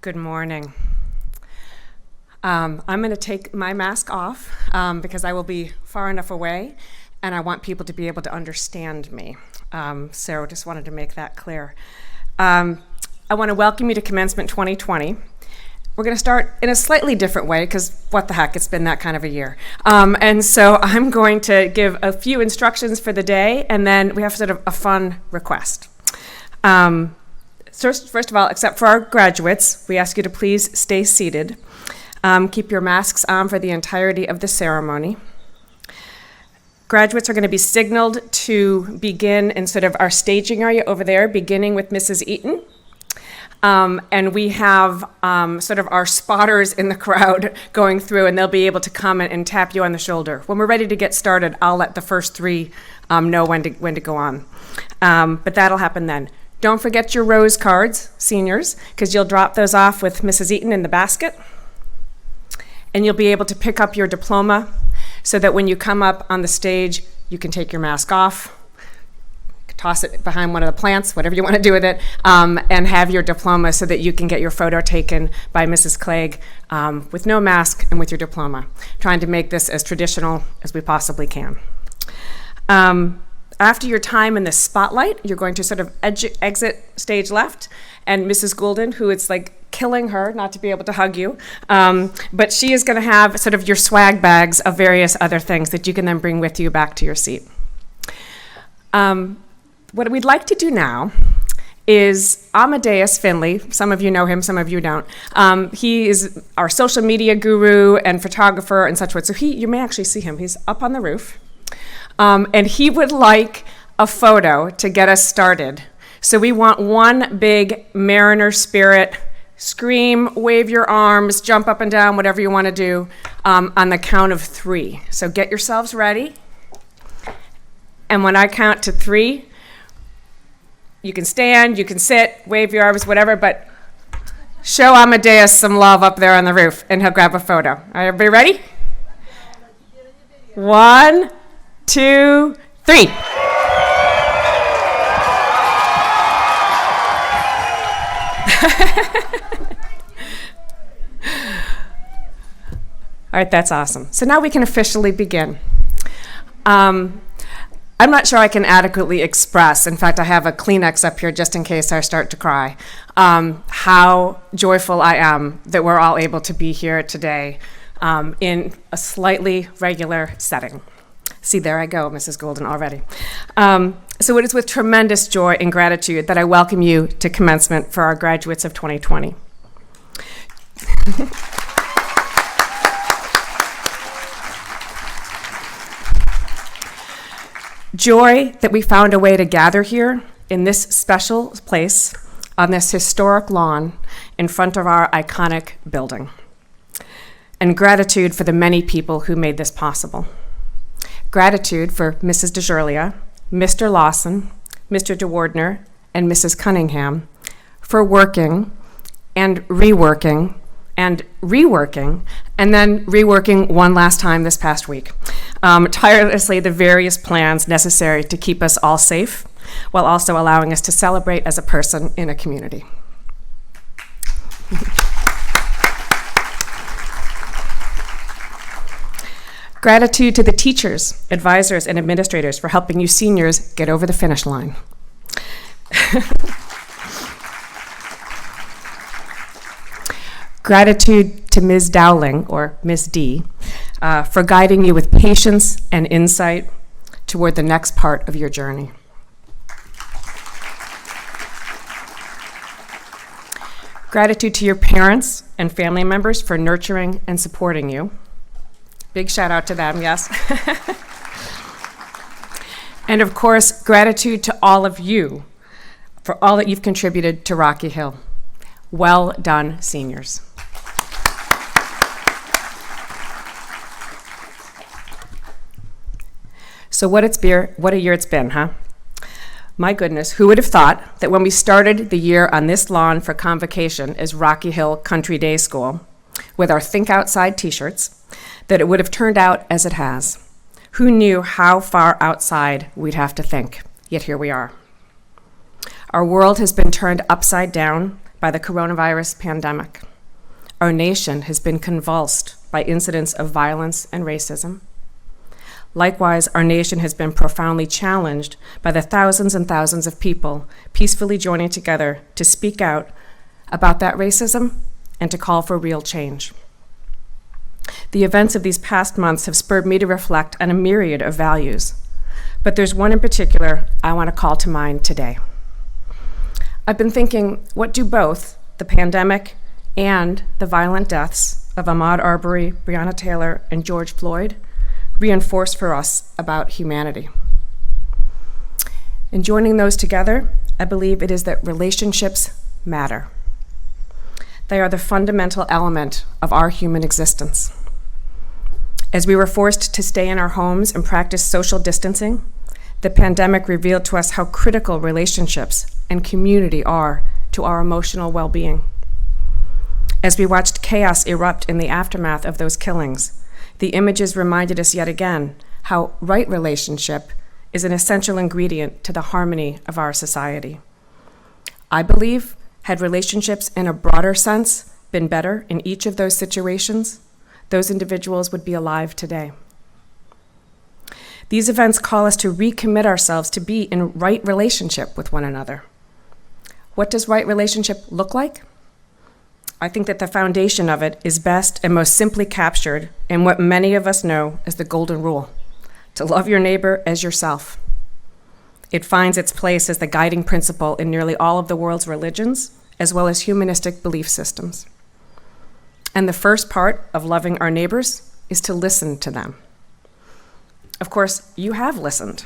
Good morning. I'm going to take my mask off because I will be far enough away and I want people to be able to understand me. So just wanted to make that clear. I want to welcome you to Commencement 2020. We're going to start in a slightly different way because what the heck, it's been that kind of a year. And so I'm going to give a few instructions for the day and then we have sort of a fun request. First of all, except for our graduates, we ask you to please stay seated. Keep your masks on for the entirety of the ceremony. Graduates are going to be signaled to begin in sort of our staging area over there, beginning with Mrs. Eaton. And we have sort of our spotters in the crowd going through, and they'll be able to come and tap you on the shoulder. When we're ready to get started, I'll let the first three know when to go on. But that'll happen then. Don't forget your rose cards, seniors, because you'll drop those off with Mrs. Eaton in the basket. And you'll be able to pick up your diploma so that when you come up on the stage, you can take your mask off, toss it behind one of the plants, whatever you want to do with it, and have your diploma so that you can get your photo taken by Mrs. Clegg with no mask and with your diploma. Trying to make this as traditional as we possibly can. After your time in the spotlight, you're going to sort of exit stage left, and Mrs. Goulden, who it's like killing her not to be able to hug you, but she is going to have sort of your swag bags of various other things that you can then bring with you back to your seat. What we'd like to do now is Amadeus Finley. Some of you know him, some of you don't. He is our social media guru and photographer and such forth. So you may actually see him. He's up on the roof. And he would like a photo to get us started. So we want one big Mariner spirit, scream, wave your arms, jump up and down, whatever you want to do, on the count of 3. So get yourselves ready. And when I count to 3, you can stand, you can sit, wave your arms, whatever, but show Amadeus some love up there on the roof, and he'll grab a photo. All right, everybody ready? 1, 2, 3. All right, that's awesome. So now we can officially begin. I'm not sure I can adequately express, in fact, I have a Kleenex up here just in case I start to cry, how joyful I am that we're all able to be here today in a slightly regular setting. See, there I go, Mrs. Goulden, already. So it is with tremendous joy and gratitude that I welcome you to commencement for our graduates of 2020. Joy that we found a way to gather here in this special place on this historic lawn in front of our iconic building. And gratitude for the many people who made this possible. Gratitude for Mrs. DeJurlia, Mr. Lawson, Mr. DeWardner, and Mrs. Cunningham for working and reworking and reworking, and then reworking one last time this past week. Tirelessly the various plans necessary to keep us all safe, while also allowing us to celebrate as a person in a community. Gratitude to the teachers, advisors, and administrators for helping you seniors get over the finish line. Gratitude to Ms. Dowling, or Ms. D, for guiding you with patience and insight toward the next part of your journey. Gratitude to your parents and family members for nurturing and supporting you. Big shout out to them, yes. And of course, gratitude to all of you for all that you've contributed to Rocky Hill. Well done, seniors. So what a year it's been, huh? My goodness, who would have thought that when we started the year on this lawn for convocation as Rocky Hill Country Day School, with our Think Outside t-shirts, that it would have turned out as it has. Who knew how far outside we'd have to think? Yet here we are. Our world has been turned upside down by the coronavirus pandemic. Our nation has been convulsed by incidents of violence and racism. Likewise, our nation has been profoundly challenged by the thousands and thousands of people peacefully joining together to speak out about that racism and to call for real change. The events of these past months have spurred me to reflect on a myriad of values, but there's one in particular I want to call to mind today. I've been thinking, what do both the pandemic and the violent deaths of Ahmaud Arbery, Breonna Taylor, and George Floyd reinforce for us about humanity? In joining those together, I believe it is that relationships matter. They are the fundamental element of our human existence. As we were forced to stay in our homes and practice social distancing, the pandemic revealed to us how critical relationships and community are to our emotional well-being. As we watched chaos erupt in the aftermath of those killings, the images reminded us yet again how right relationship is an essential ingredient to the harmony of our society. I believe, had relationships in a broader sense been better in each of those situations, those individuals would be alive today. These events call us to recommit ourselves to be in right relationship with one another. What does right relationship look like? I think that the foundation of it is best and most simply captured in what many of us know as the golden rule: to love your neighbor as yourself. It finds its place as the guiding principle in nearly all of the world's religions, as well as humanistic belief systems. And the first part of loving our neighbors is to listen to them. Of course, you have listened.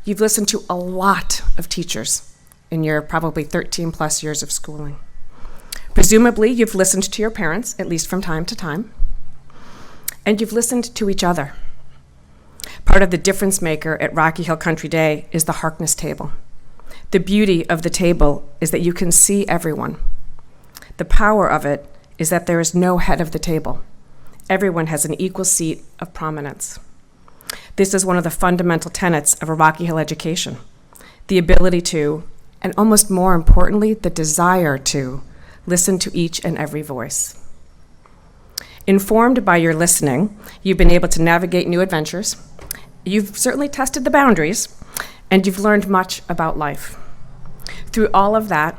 You've listened to a lot of teachers in your probably 13 plus years of schooling. Presumably, you've listened to your parents, at least from time to time, and you've listened to each other. Part of the difference maker at Rocky Hill Country Day is the Harkness table. The beauty of the table is that you can see everyone. The power of it is that there is no head of the table. Everyone has an equal seat of prominence. This is one of the fundamental tenets of a Rocky Hill education: the ability to, and almost more importantly, the desire to, listen to each and every voice. Informed by your listening, you've been able to navigate new adventures. You've certainly tested the boundaries, and you've learned much about life. Through all of that,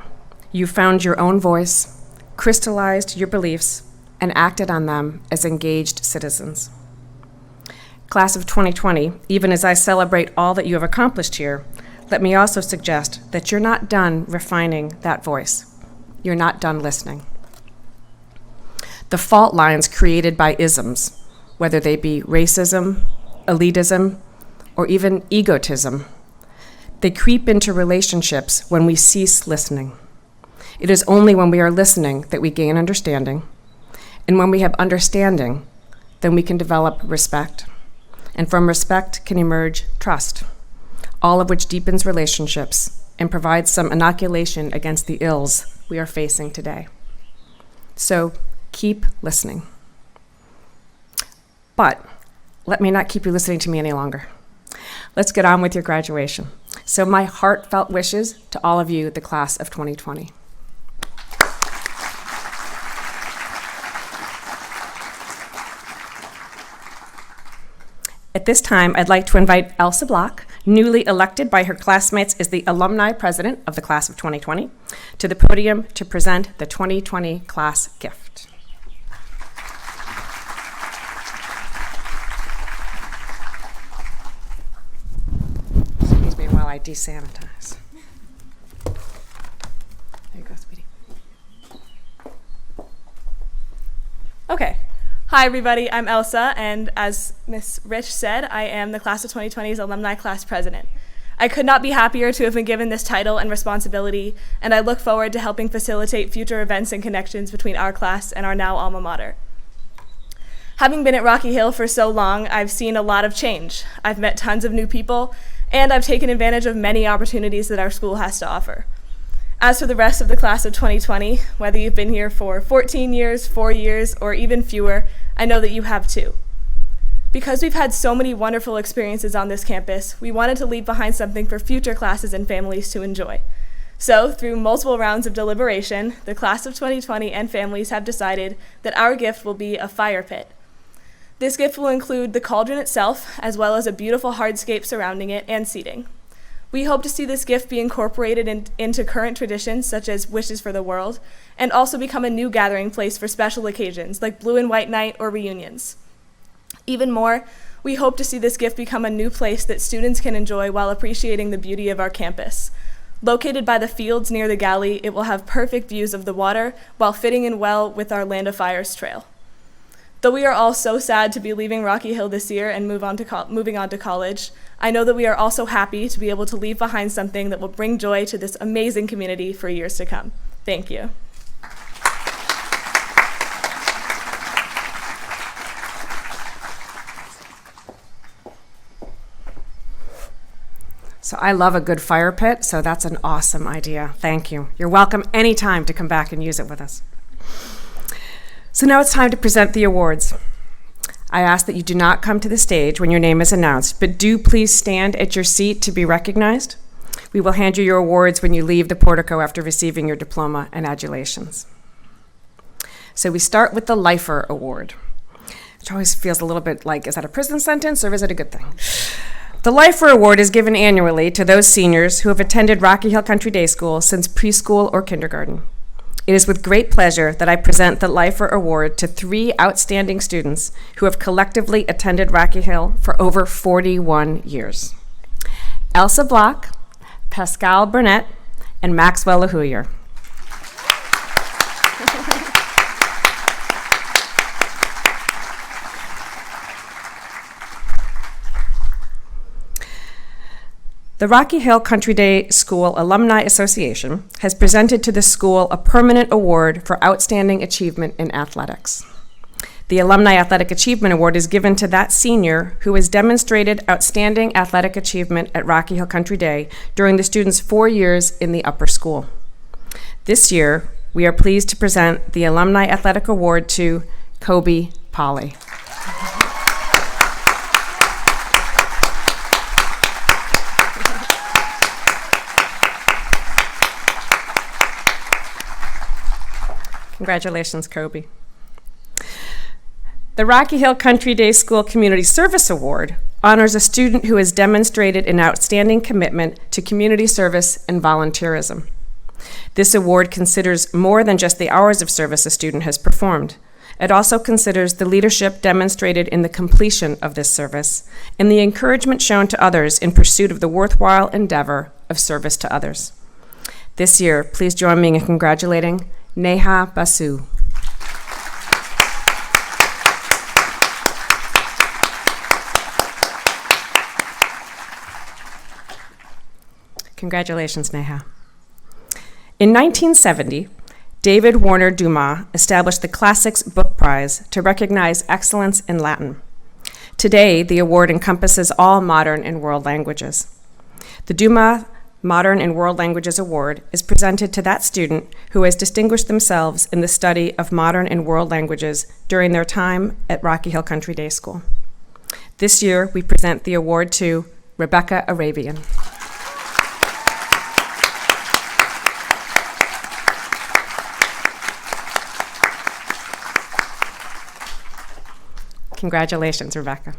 you've found your own voice, crystallized your beliefs, and acted on them as engaged citizens. Class of 2020, even as I celebrate all that you have accomplished here, let me also suggest that you're not done refining that voice. You're not done listening. The fault lines created by isms, whether they be racism, elitism, or even egotism, they creep into relationships when we cease listening. It is only when we are listening that we gain understanding, and when we have understanding, then we can develop respect, and from respect can emerge trust, all of which deepens relationships and provides some inoculation against the ills we are facing today. So keep listening. But let me not keep you listening to me any longer. Let's get on with your graduation. So my heartfelt wishes to all of you, the class of 2020. At this time, I'd like to invite Elsa Block, newly elected by her classmates as the alumni president of the class of 2020, to the podium to present the 2020 class gift. Excuse me while I desanitize. There you go, sweetie. Okay. Hi, everybody. I'm Elsa, and as Ms. Rich said, I am the class of 2020's alumni class president. I could not be happier to have been given this title and responsibility, and I look forward to helping facilitate future events and connections between our class and our now alma mater. Having been at Rocky Hill for so long, I've seen a lot of change. I've met tons of new people, and I've taken advantage of many opportunities that our school has to offer. As for the rest of the class of 2020, whether you've been here for 14 years, 4 years, or even fewer, I know that you have too. Because we've had so many wonderful experiences on this campus, we wanted to leave behind something for future classes and families to enjoy. So, through multiple rounds of deliberation, the class of 2020 and families have decided that our gift will be a fire pit. This gift will include the cauldron itself, as well as a beautiful hardscape surrounding it and seating. We hope to see this gift be incorporated into current traditions, such as Wishes for the World, and also become a new gathering place for special occasions, like Blue and White Night or reunions. Even more, we hope to see this gift become a new place that students can enjoy while appreciating the beauty of our campus. Located by the fields near the galley, it will have perfect views of the water while fitting in well with our Land of Fires trail. Though we are all so sad to be leaving Rocky Hill this year and moving on to college, I know that we are also happy to be able to leave behind something that will bring joy to this amazing community for years to come. Thank you. So I love a good fire pit, so that's an awesome idea. Thank you. You're welcome anytime to come back and use it with us. So now it's time to present the awards. I ask that you do not come to the stage when your name is announced, but do please stand at your seat to be recognized. We will hand you your awards when you leave the portico after receiving your diploma and adulations. So we start with the Lifer Award, which always feels a little bit like, is that a prison sentence or is it a good thing? The Lifer Award is given annually to those seniors who have attended Rocky Hill Country Day School since preschool or kindergarten. It is with great pleasure that I present the Lifer Award to 3 outstanding students who have collectively attended Rocky Hill for over 41 years. Elsa Block, Pascal Burnett, and Maxwell LaHouyer. The Rocky Hill Country Day School Alumni Association has presented to the school a permanent award for outstanding achievement in athletics. The Alumni Athletic Achievement Award is given to that senior who has demonstrated outstanding athletic achievement at Rocky Hill Country Day during the student's 4 years in the upper school. This year, we are pleased to present the Alumni Athletic Award to Kobe Polly. Congratulations, Kobe. The Rocky Hill Country Day School Community Service Award honors a student who has demonstrated an outstanding commitment to community service and volunteerism. This award considers more than just the hours of service a student has performed. It also considers the leadership demonstrated in the completion of this service and the encouragement shown to others in pursuit of the worthwhile endeavor of service to others. This year, please join me in congratulating Neha Basu. Congratulations, Neha. In 1970, David Warner Dumas established the Classics Book Prize to recognize excellence in Latin. Today, the award encompasses all modern and world languages. The Dumas Modern and World Languages Award is presented to that student who has distinguished themselves in the study of modern and world languages during their time at Rocky Hill Country Day School. This year, we present the award to Rebecca Arabian. Congratulations, Rebecca.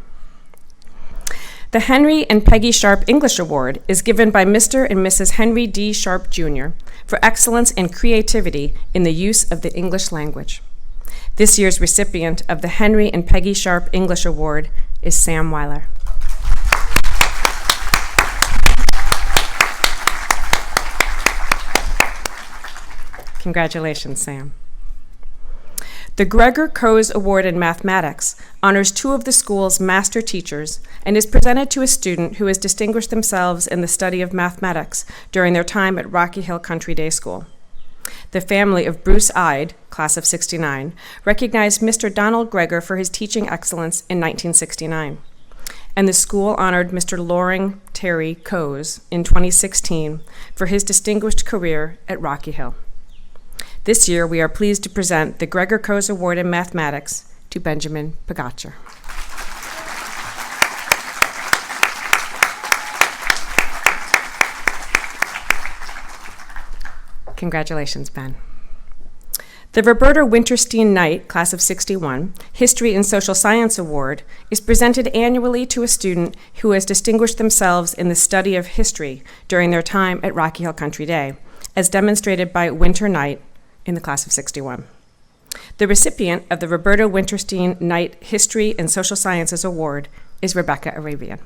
The Henry and Peggy Sharp English Award is given by Mr. and Mrs. Henry D. Sharp, Jr. for excellence and creativity in the use of the English language. This year's recipient of the Henry and Peggy Sharp English Award is Sam Weiler. Congratulations, Sam. The Gregor Coase Award in Mathematics honors 2 of the school's master teachers and is presented to a student who has distinguished themselves in the study of mathematics during their time at Rocky Hill Country Day School. The family of Bruce Ide, class of '69, recognized Mr. Donald Gregor for his teaching excellence in 1969. And the school honored Mr. Loring Terry Coase in 2016 for his distinguished career at Rocky Hill. This year, we are pleased to present the Gregor Coase Award in Mathematics to Benjamin Pagacher. Congratulations, Ben. The Roberta Winterstein Knight, Class of '61, History and Social Science Award is presented annually to a student who has distinguished themselves in the study of history during their time at Rocky Hill Country Day, as demonstrated by Winter Knight in the Class of '61. The recipient of the Roberta Winterstein Knight History and Social Sciences Award is Rebecca Arabian.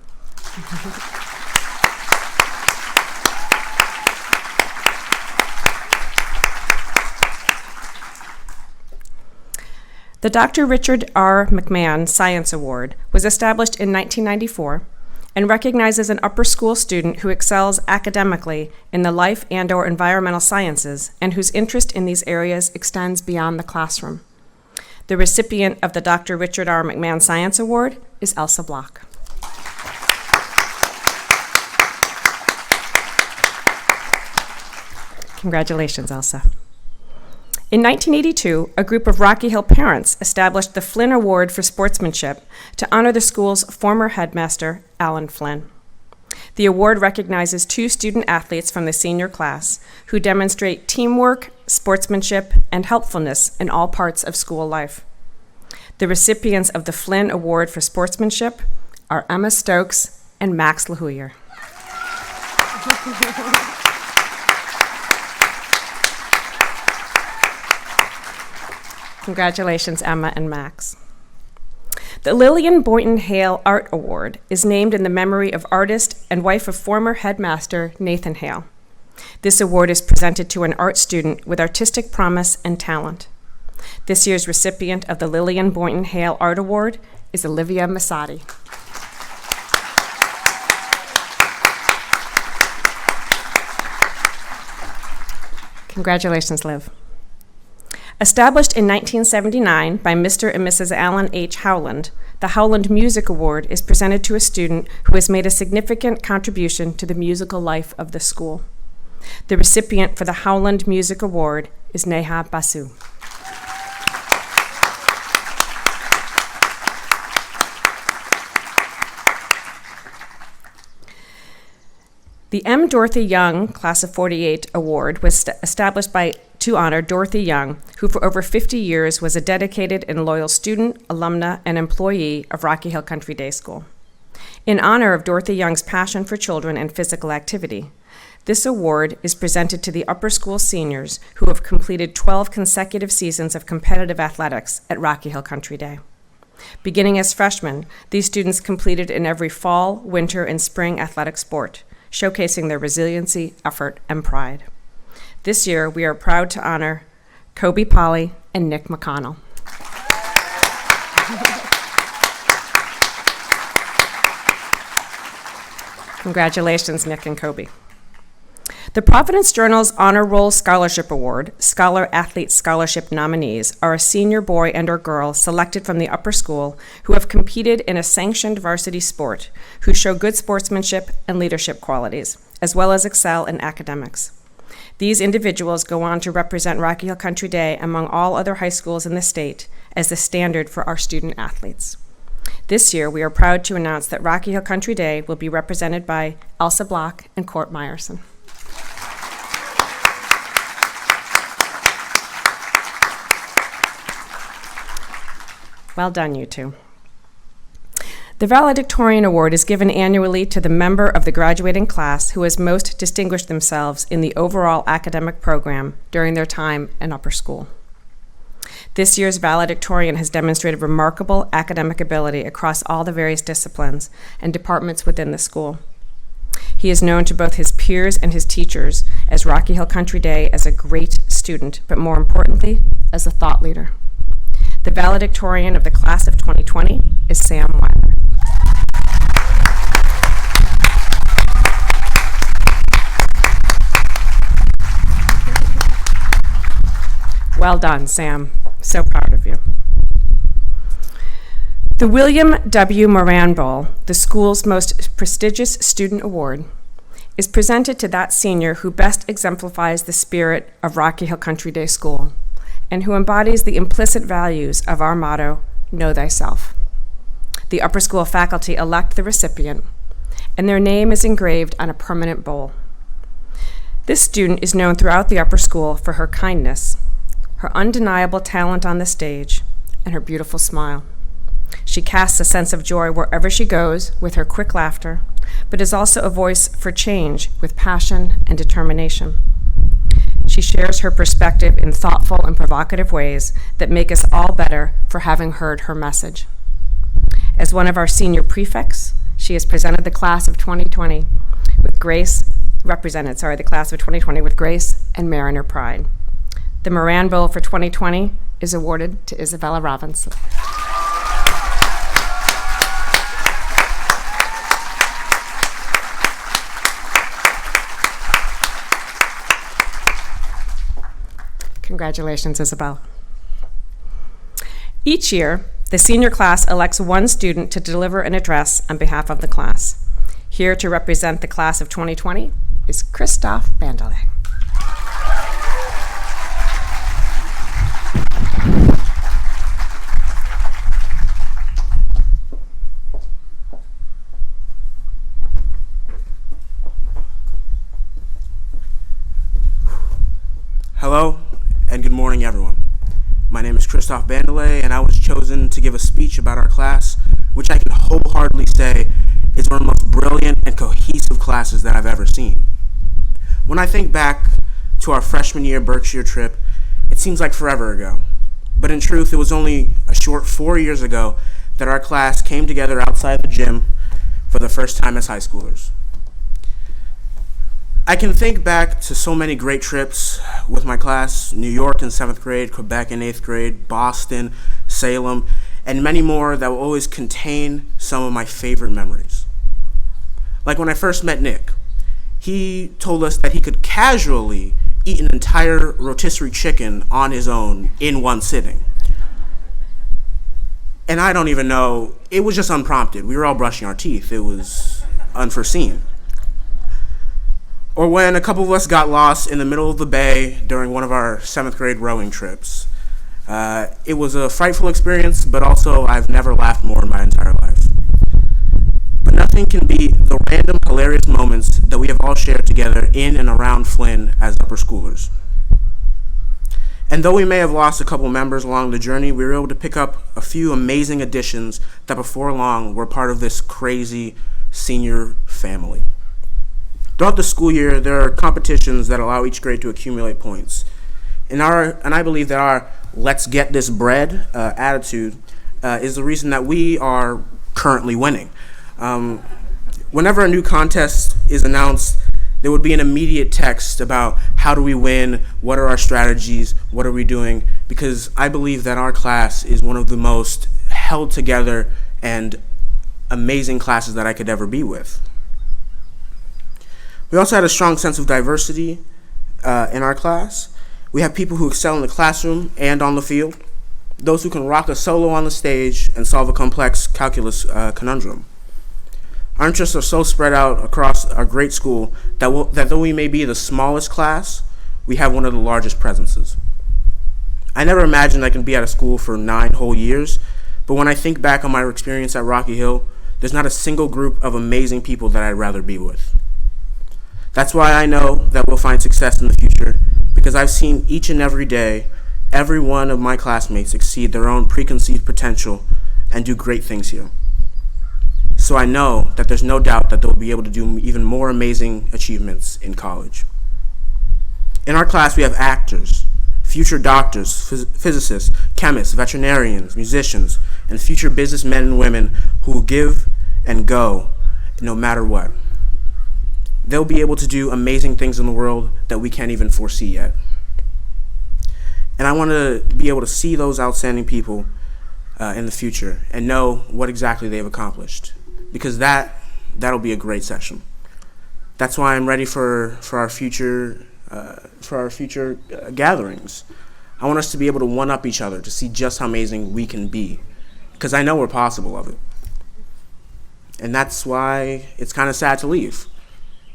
The Dr. Richard R. McMahon Science Award was established in 1994 and recognizes an upper school student who excels academically in the life and/or environmental sciences and whose interest in these areas extends beyond the classroom. The recipient of the Dr. Richard R. McMahon Science Award is Elsa Block. Congratulations, Elsa. In 1982, a group of Rocky Hill parents established the Flynn Award for Sportsmanship to honor the school's former headmaster, Alan Flynn. The award recognizes 2 student athletes from the senior class who demonstrate teamwork, sportsmanship, and helpfulness in all parts of school life. The recipients of the Flynn Award for Sportsmanship are Emma Stokes and Max LaHouyer. Congratulations, Emma and Max. The Lillian Boynton Hale Art Award is named in the memory of artist and wife of former headmaster Nathan Hale. This award is presented to an art student with artistic promise and talent. This year's recipient of the Lillian Boynton Hale Art Award is Olivia Masati. Congratulations, Liv. Established in 1979 by Mr. and Mrs. Alan H. Howland, the Howland Music Award is presented to a student who has made a significant contribution to the musical life of the school. The recipient for the Howland Music Award is Neha Basu. The M. Dorothy Young Class of '48 Award was established to honor Dorothy Young, who for over 50 years was a dedicated and loyal student, alumna, and employee of Rocky Hill Country Day School. In honor of Dorothy Young's passion for children and physical activity, this award is presented to the upper school seniors who have completed 12 consecutive seasons of competitive athletics at Rocky Hill Country Day. Beginning as freshmen, these students competed in every fall, winter, and spring athletic sport, showcasing their resiliency, effort, and pride. This year, we are proud to honor Kobe Polly and Nick McConnell. Congratulations, Nick and Kobe. The Providence Journal's Honor Roll Scholarship Award, Scholar Athlete Scholarship nominees are a senior boy and/or girl selected from the upper school who have competed in a sanctioned varsity sport, who show good sportsmanship and leadership qualities, as well as excel in academics. These individuals go on to represent Rocky Hill Country Day among all other high schools in the state as the standard for our student athletes. This year, we are proud to announce that Rocky Hill Country Day will be represented by Elsa Block and Court Meyerson. Well done, you two. The Valedictorian Award is given annually to the member of the graduating class who has most distinguished themselves in the overall academic program during their time in upper school. This year's valedictorian has demonstrated remarkable academic ability across all the various disciplines and departments within the school. He is known to both his peers and his teachers as Rocky Hill Country Day as a great student, but more importantly, as a thought leader. The valedictorian of the class of 2020 is Sam Weiler. Well done, Sam. So proud of you. The William W. Moran Bowl, the school's most prestigious student award, is presented to that senior who best exemplifies the spirit of Rocky Hill Country Day School and who embodies the implicit values of our motto, Know Thyself. The upper school faculty elect the recipient, and their name is engraved on a permanent bowl. This student is known throughout the upper school for her kindness, her undeniable talent on the stage, and her beautiful smile. She casts a sense of joy wherever she goes with her quick laughter, but is also a voice for change with passion and determination. She shares her perspective in thoughtful and provocative ways that make us all better for having heard her message. As one of our senior prefects, she has presented the class of 2020 with grace, the class of 2020 with grace and Mariner pride. The Moran Bowl for 2020 is awarded to Isabella Robinson. Congratulations, Isabel. Each year, the senior class elects one student to deliver an address on behalf of the class. Here to represent the class of 2020 is Christophe Bandelet. Hello, and good morning, everyone. My name is Christophe Bandelet, and I was chosen to give a speech about our class, which I can wholeheartedly say is one of the most brilliant and cohesive classes that I've ever seen. When I think back to our freshman year Berkshire trip, it seems like forever ago. But in truth, it was only a short 4 years ago that our class came together outside the gym for the first time as high schoolers. I can think back to so many great trips with my class: New York in 7th grade, Quebec in 8th grade, Boston, Salem, and many more that will always contain some of my favorite memories. Like when I first met Nick, he told us that he could casually eat an entire rotisserie chicken on his own in one sitting. And I don't even know, it was just unprompted. We were all brushing our teeth. It was unforeseen. Or when a couple of us got lost in the middle of the bay during one of our 7th grade rowing trips. It was a frightful experience, but also I've never laughed more in my entire life. But nothing can beat the random hilarious moments that we have all shared together in and around Flynn as upper schoolers. And though we may have lost a couple members along the journey, we were able to pick up a few amazing additions that before long were part of this crazy senior family. Throughout the school year, there are competitions that allow each grade to accumulate points. And I believe that our "let's get this bread" attitude is the reason that we are currently winning. Whenever a new contest is announced, there would be an immediate text about how do we win, what are our strategies, what are we doing, because I believe that our class is one of the most held together and amazing classes that I could ever be with. We also had a strong sense of diversity in our class. We have people who excel in the classroom and on the field, those who can rock a solo on the stage and solve a complex calculus conundrum. Our interests are so spread out across our great school that though we may be the smallest class, we have one of the largest presences. I never imagined I can be at a school for 9 whole years, but when I think back on my experience at Rocky Hill, there's not a single group of amazing people that I'd rather be with. That's why I know that we'll find success in the future, because I've seen each and every day, every one of my classmates exceed their own preconceived potential and do great things here. So I know that there's no doubt that they'll be able to do even more amazing achievements in college. In our class, we have actors, future doctors, physicists, chemists, veterinarians, musicians, and future businessmen and women who will give and go no matter what. They'll be able to do amazing things in the world that we can't even foresee yet. And I want to be able to see those outstanding people in the future and know what exactly they've accomplished, because that'll be a great session. That's why I'm ready for our future gatherings. I want us to be able to one-up each other to see just how amazing we can be, because I know we're possible of it. And that's why it's kind of sad to leave.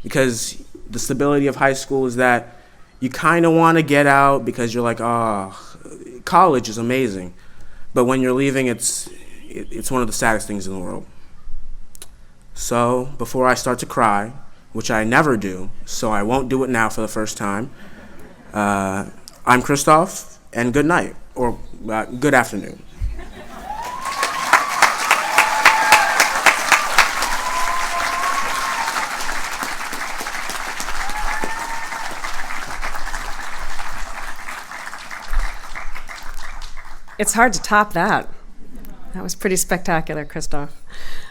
Because the stability of high school is that you kind of want to get out because you're like, oh, college is amazing. But when you're leaving, it's one of the saddest things in the world. So before I start to cry, which I never do, so I won't do it now for the first time. I'm Christoph, and good night, or good afternoon. It's hard to top that. That was pretty spectacular, Christoph.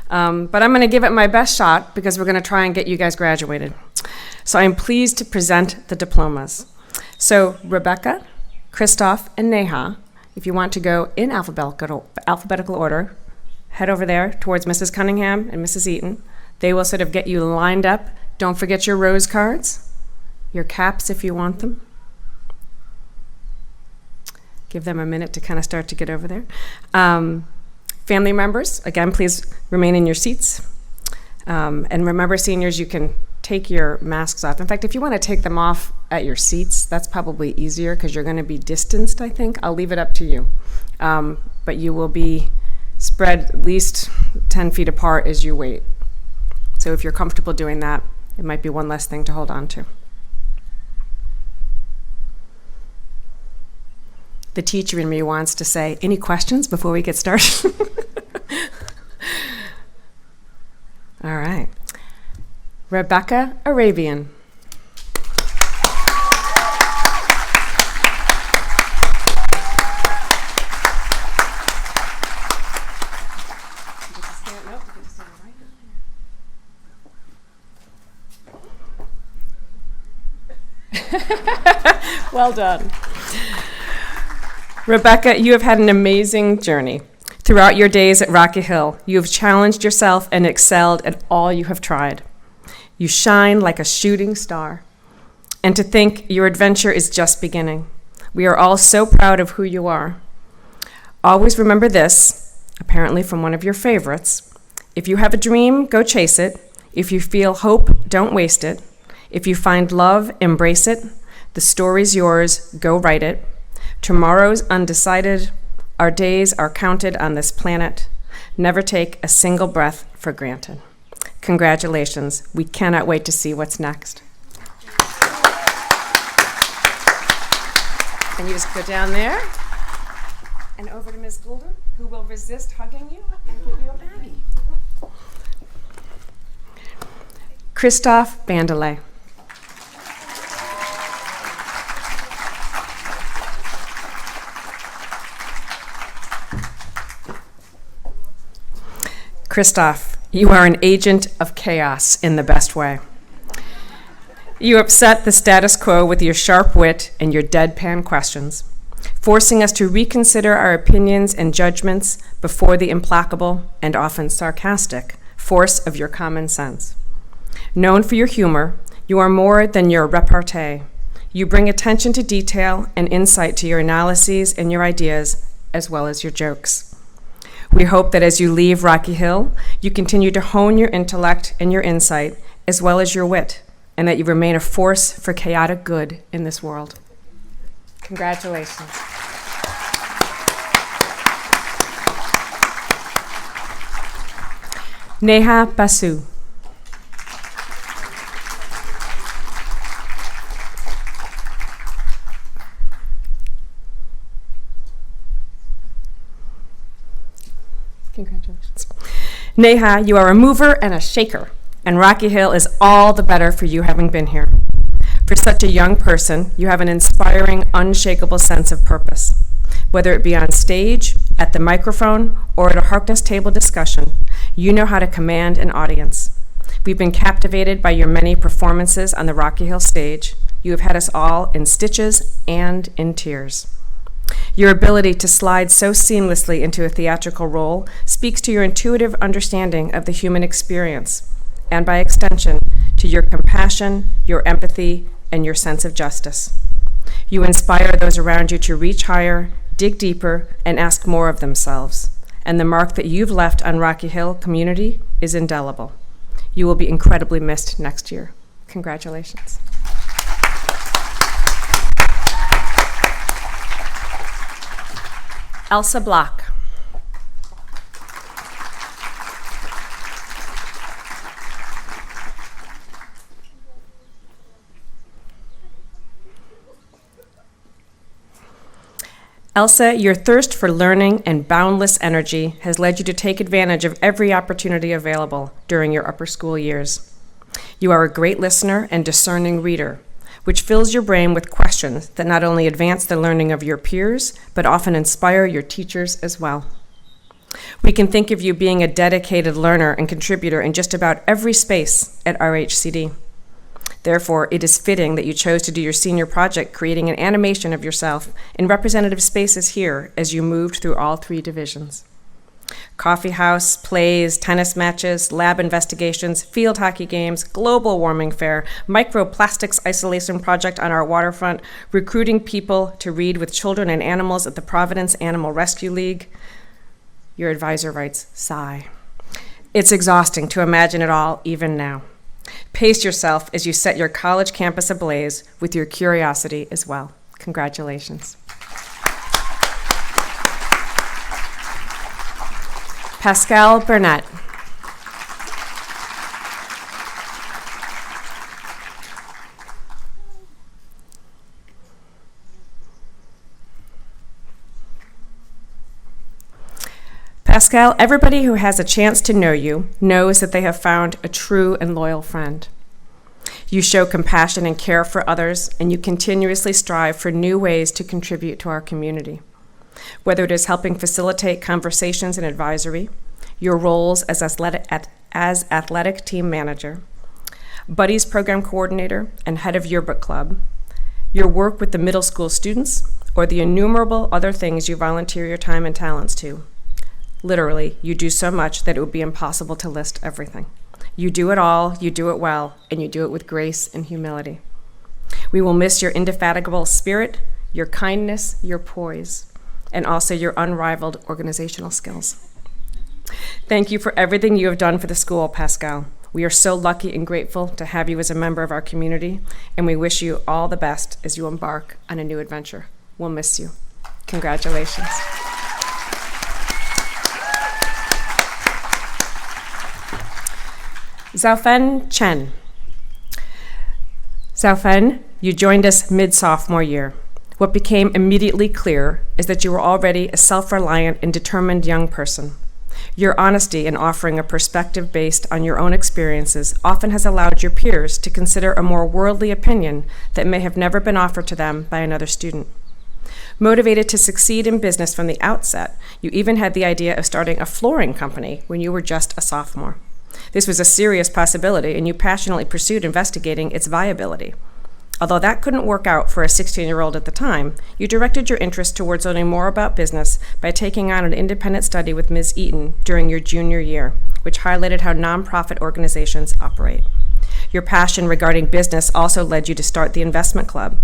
But I'm going to give it my best shot because we're going to try and get you guys graduated. So I'm pleased to present the diplomas. So Rebecca, Christoph, and Neha, if you want to go in alphabetical order, head over there towards Mrs. Cunningham and Mrs. Eaton. They will sort of get you lined up. Don't forget your rose cards, your caps if you want them. Give them a minute to kind of start to get over there. Family members, again, please remain in your seats. And remember, seniors, you can take your masks off. In fact, if you want to take them off at your seats, that's probably easier because you're going to be distanced, I think. I'll leave it up to you. But you will be spread at least 10 feet apart as you wait. So if you're comfortable doing that, it might be one less thing to hold on to. The teacher in me wants to say, any questions before we get started? All right. Rebecca Arabian. Well done. Rebecca, you have had an amazing journey. Throughout your days at Rocky Hill, you have challenged yourself and excelled at all you have tried. You shine like a shooting star. And to think your adventure is just beginning. We are all so proud of who you are. Always remember this, apparently from one of your favorites. If you have a dream, go chase it. If you feel hope, don't waste it. If you find love, embrace it. The story's yours, go write it. Tomorrow's undecided. Our days are counted on this planet. Never take a single breath for granted. Congratulations. We cannot wait to see what's next. And you just go down there and over to Ms. Goulder, who will resist hugging you and give you a baggie. Christoph Bandelay. Christoph, you are an agent of chaos in the best way. You upset the status quo with your sharp wit and your deadpan questions, forcing us to reconsider our opinions and judgments before the implacable and often sarcastic force of your common sense. Known for your humor, you are more than your repartee. You bring attention to detail and insight to your analyses and your ideas, as well as your jokes. We hope that as you leave Rocky Hill, you continue to hone your intellect and your insight, as well as your wit, and that you remain a force for chaotic good in this world. Congratulations. Neha Basu. Congratulations. Neha, you are a mover and a shaker, and Rocky Hill is all the better for you having been here. For such a young person, you have an inspiring, unshakable sense of purpose. Whether it be on stage, at the microphone, or at a Harkness table discussion, you know how to command an audience. We've been captivated by your many performances on the Rocky Hill stage. You have had us all in stitches and in tears. Your ability to slide so seamlessly into a theatrical role speaks to your intuitive understanding of the human experience, and by extension, to your compassion, your empathy, and your sense of justice. You inspire those around you to reach higher, dig deeper, and ask more of themselves. And the mark that you've left on Rocky Hill community is indelible. You will be incredibly missed next year. Congratulations. Elsa Block. Elsa, your thirst for learning and boundless energy has led you to take advantage of every opportunity available during your upper school years. You are a great listener and discerning reader, which fills your brain with questions that not only advance the learning of your peers, but often inspire your teachers as well. We can think of you being a dedicated learner and contributor in just about every space at RHCD. Therefore, it is fitting that you chose to do your senior project creating an animation of yourself in representative spaces here as you moved through all 3 divisions. Coffee house, plays, tennis matches, lab investigations, field hockey games, global warming fair, microplastics isolation project on our waterfront, recruiting people to read with children and animals at the Providence Animal Rescue League. Your advisor writes, sigh. It's exhausting to imagine it all even now. Pace yourself as you set your college campus ablaze with your curiosity as well. Congratulations. Pascal Burnett. Pascal, everybody who has a chance to know you knows that they have found a true and loyal friend. You show compassion and care for others, and you continuously strive for new ways to contribute to our community. Whether it is helping facilitate conversations and advisory, your roles as athletic team manager, Buddies program coordinator, and head of yearbook club, your work with the middle school students, or the innumerable other things you volunteer your time and talents to. Literally, you do so much that it would be impossible to list everything. You do it all, you do it well, and you do it with grace and humility. We will miss your indefatigable spirit, your kindness, your poise, and also your unrivaled organizational skills. Thank you for everything you have done for the school, Pascal. We are so lucky and grateful to have you as a member of our community, and we wish you all the best as you embark on a new adventure. We'll miss you. Congratulations. Xiaofen Chen. Xiaofen, you joined us mid-sophomore year. What became immediately clear is that you were already a self-reliant and determined young person. Your honesty in offering a perspective based on your own experiences often has allowed your peers to consider a more worldly opinion that may have never been offered to them by another student. Motivated to succeed in business from the outset, you even had the idea of starting a flooring company when you were just a sophomore. This was a serious possibility, and you passionately pursued investigating its viability. Although that couldn't work out for a 16-year-old at the time, you directed your interest towards learning more about business by taking on an independent study with Ms. Eaton during your junior year, which highlighted how nonprofit organizations operate. Your passion regarding business also led you to start the investment club.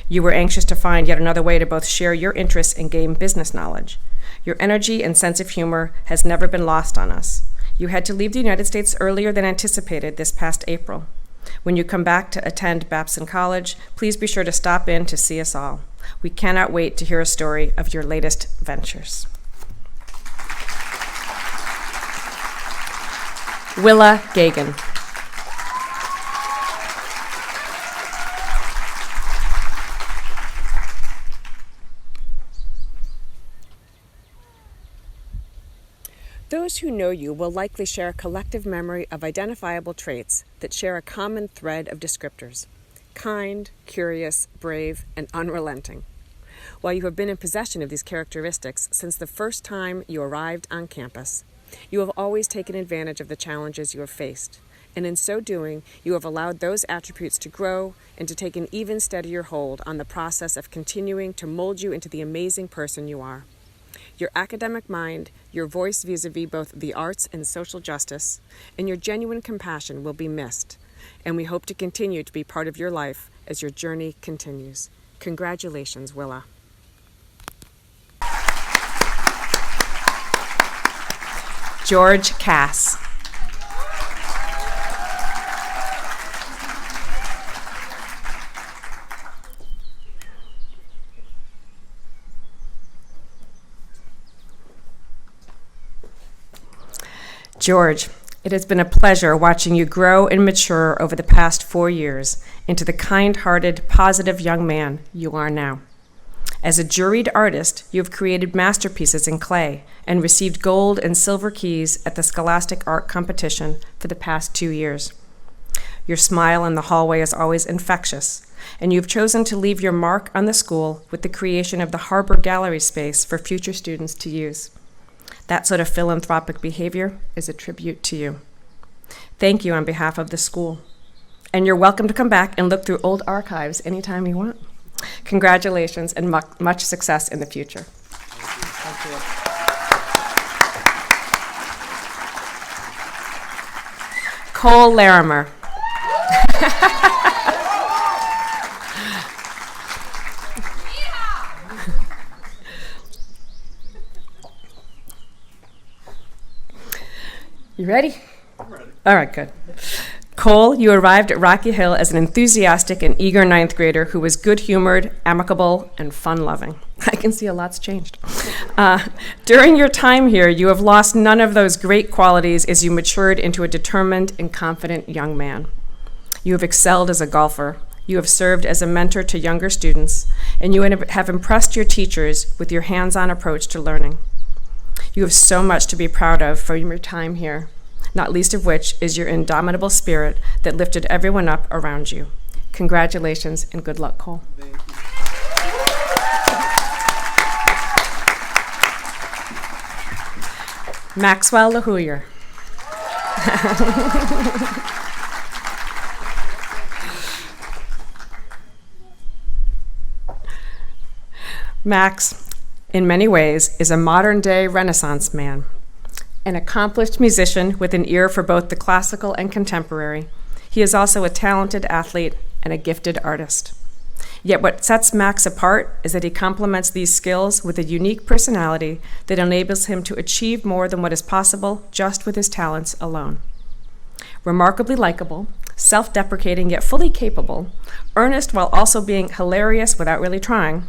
You were anxious to find yet another way to both share your interests and gain business knowledge. Your energy and sense of humor has never been lost on us. You had to leave the United States earlier than anticipated this past April. When you come back to attend Babson College, please be sure to stop in to see us all. We cannot wait to hear a story of your latest ventures. Willa Gagan. Those who know you will likely share a collective memory of identifiable traits that share a common thread of descriptors: kind, curious, brave, and unrelenting. While you have been in possession of these characteristics since the first time you arrived on campus, you have always taken advantage of the challenges you have faced, and in so doing, you have allowed those attributes to grow and to take an even steadier hold on the process of continuing to mold you into the amazing person you are. Your academic mind, your voice vis-a-vis both the arts and social justice, and your genuine compassion will be missed, and we hope to continue to be part of your life as your journey continues. Congratulations, Willa. George Cass. George, it has been a pleasure watching you grow and mature over the past 4 years into the kind-hearted, positive young man you are now. As a juried artist, you have created masterpieces in clay and received gold and silver keys at the Scholastic Art Competition for the past 2 years. Your smile in the hallway is always infectious, and you've chosen to leave your mark on the school with the creation of the Harbor Gallery space for future students to use. That sort of philanthropic behavior is a tribute to you. Thank you on behalf of the school. And you're welcome to come back and look through old archives anytime you want. Congratulations and much success in the future. Thank you. Cole Larimer. You ready? I'm ready. All right, good. Cole, you arrived at Rocky Hill as an enthusiastic and eager ninth grader who was good-humored, amicable, and fun-loving. I can see a lot's changed. During your time here, you have lost none of those great qualities as you matured into a determined and confident young man. You have excelled as a golfer. You have served as a mentor to younger students, and you have impressed your teachers with your hands-on approach to learning. You have so much to be proud of from your time here, not least of which is your indomitable spirit that lifted everyone up around you. Congratulations and good luck, Cole. Thank you. Maxwell LaHooyer. Max, in many ways, is a modern-day Renaissance man. An accomplished musician with an ear for both the classical and contemporary, he is also a talented athlete and a gifted artist. Yet what sets Max apart is that he complements these skills with a unique personality that enables him to achieve more than what is possible just with his talents alone. Remarkably likable, self-deprecating yet fully capable, earnest while also being hilarious without really trying,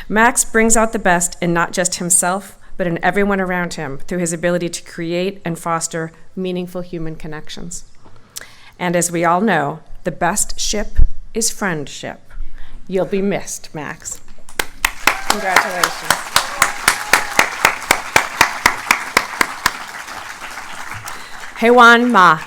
Max brings out the best in not just himself, but in everyone around him through his ability to create and foster meaningful human connections. And as we all know, the best ship is friendship. You'll be missed, Max. Congratulations. Hewan Ma.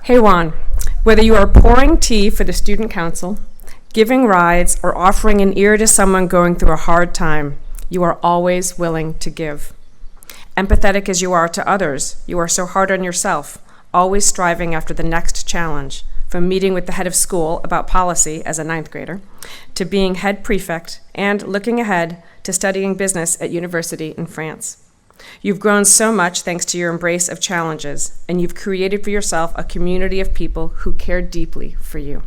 Hey Juan, whether you are pouring tea for the student council, giving rides, or offering an ear to someone going through a hard time, you are always willing to give. Empathetic as you are to others, you are so hard on yourself, always striving after the next challenge, from meeting with the head of school about policy as a ninth grader, to being head prefect, and looking ahead to studying business at university in France. You've grown so much thanks to your embrace of challenges, and you've created for yourself a community of people who care deeply for you.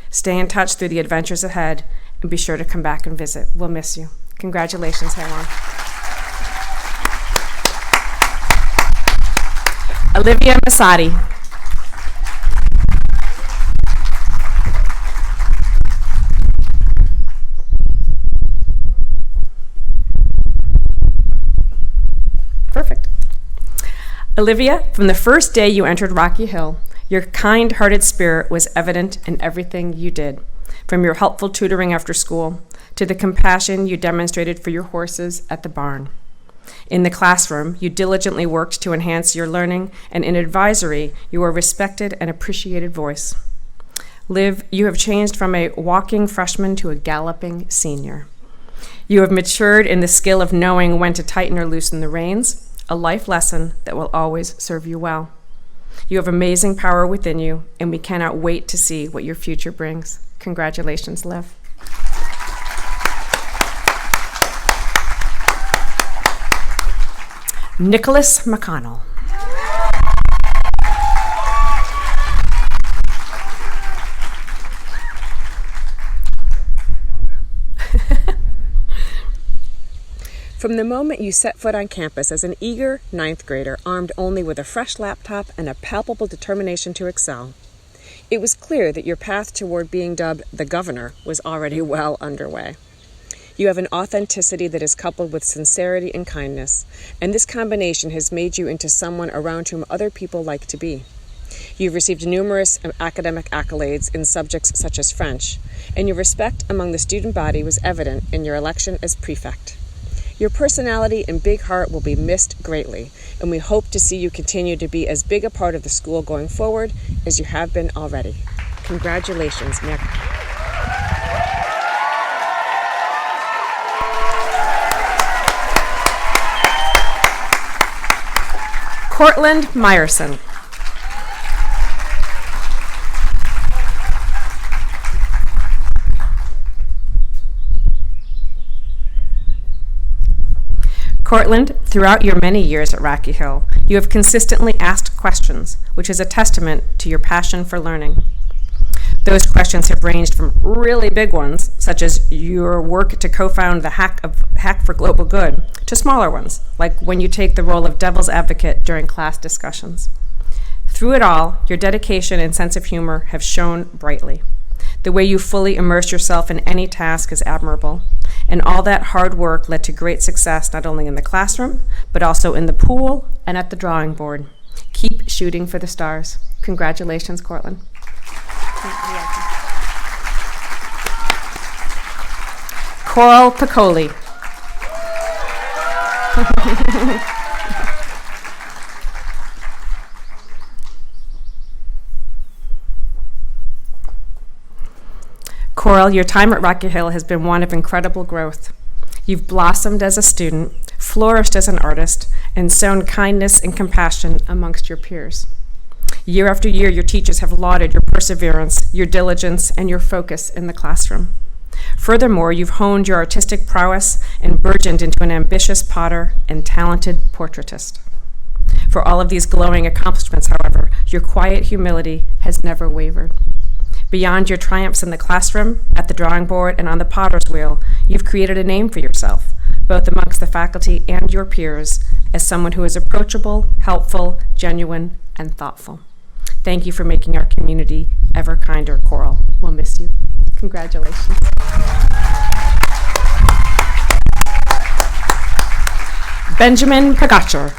Stay in touch through the adventures ahead, and be sure to come back and visit. We'll miss you. Congratulations, Hewan. Olivia Masati. Perfect. Olivia, from the first day you entered Rocky Hill, your kind-hearted spirit was evident in everything you did, from your helpful tutoring after school to the compassion you demonstrated for your horses at the barn. In the classroom, you diligently worked to enhance your learning, and in advisory, you were a respected and appreciated voice. Liv, you have changed from a walking freshman to a galloping senior. You have matured in the skill of knowing when to tighten or loosen the reins, a life lesson that will always serve you well. You have amazing power within you, and we cannot wait to see what your future brings. Congratulations, Liv. Nicholas McConnell. From the moment you set foot on campus as an eager ninth grader, armed only with a fresh laptop and a palpable determination to excel, it was clear that your path toward being dubbed the governor was already well underway. You have an authenticity that is coupled with sincerity and kindness, and this combination has made you into someone around whom other people like to be. You've received numerous academic accolades in subjects such as French, and your respect among the student body was evident in your election as prefect. Your personality and big heart will be missed greatly, and we hope to see you continue to be as big a part of the school going forward as you have been already. Congratulations, Nick. Cortland Meyerson. Cortland, throughout your many years at Rocky Hill, you have consistently asked questions, which is a testament to your passion for learning. Those questions have ranged from really big ones, such as your work to co-found the Hack for Global Good, to smaller ones, like when you take the role of devil's advocate during class discussions. Through it all, your dedication and sense of humor have shone brightly. The way you fully immerse yourself in any task is admirable, and all that hard work led to great success not only in the classroom, but also in the pool and at the drawing board. Keep shooting for the stars. Congratulations, Cortland. Coral Piccoli. Coral, your time at Rocky Hill has been one of incredible growth. You've blossomed as a student, flourished as an artist, and sown kindness and compassion amongst your peers. Year after year, your teachers have lauded your perseverance, your diligence, and your focus in the classroom. Furthermore, you've honed your artistic prowess and burgeoned into an ambitious potter and talented portraitist. For all of these glowing accomplishments, however, your quiet humility has never wavered. Beyond your triumphs in the classroom, at the drawing board, and on the potter's wheel, you've created a name for yourself, both amongst the faculty and your peers, as someone who is approachable, helpful, genuine, and thoughtful. Thank you for making our community ever kinder, Coral. We'll miss you. Congratulations. Benjamin Pagacher.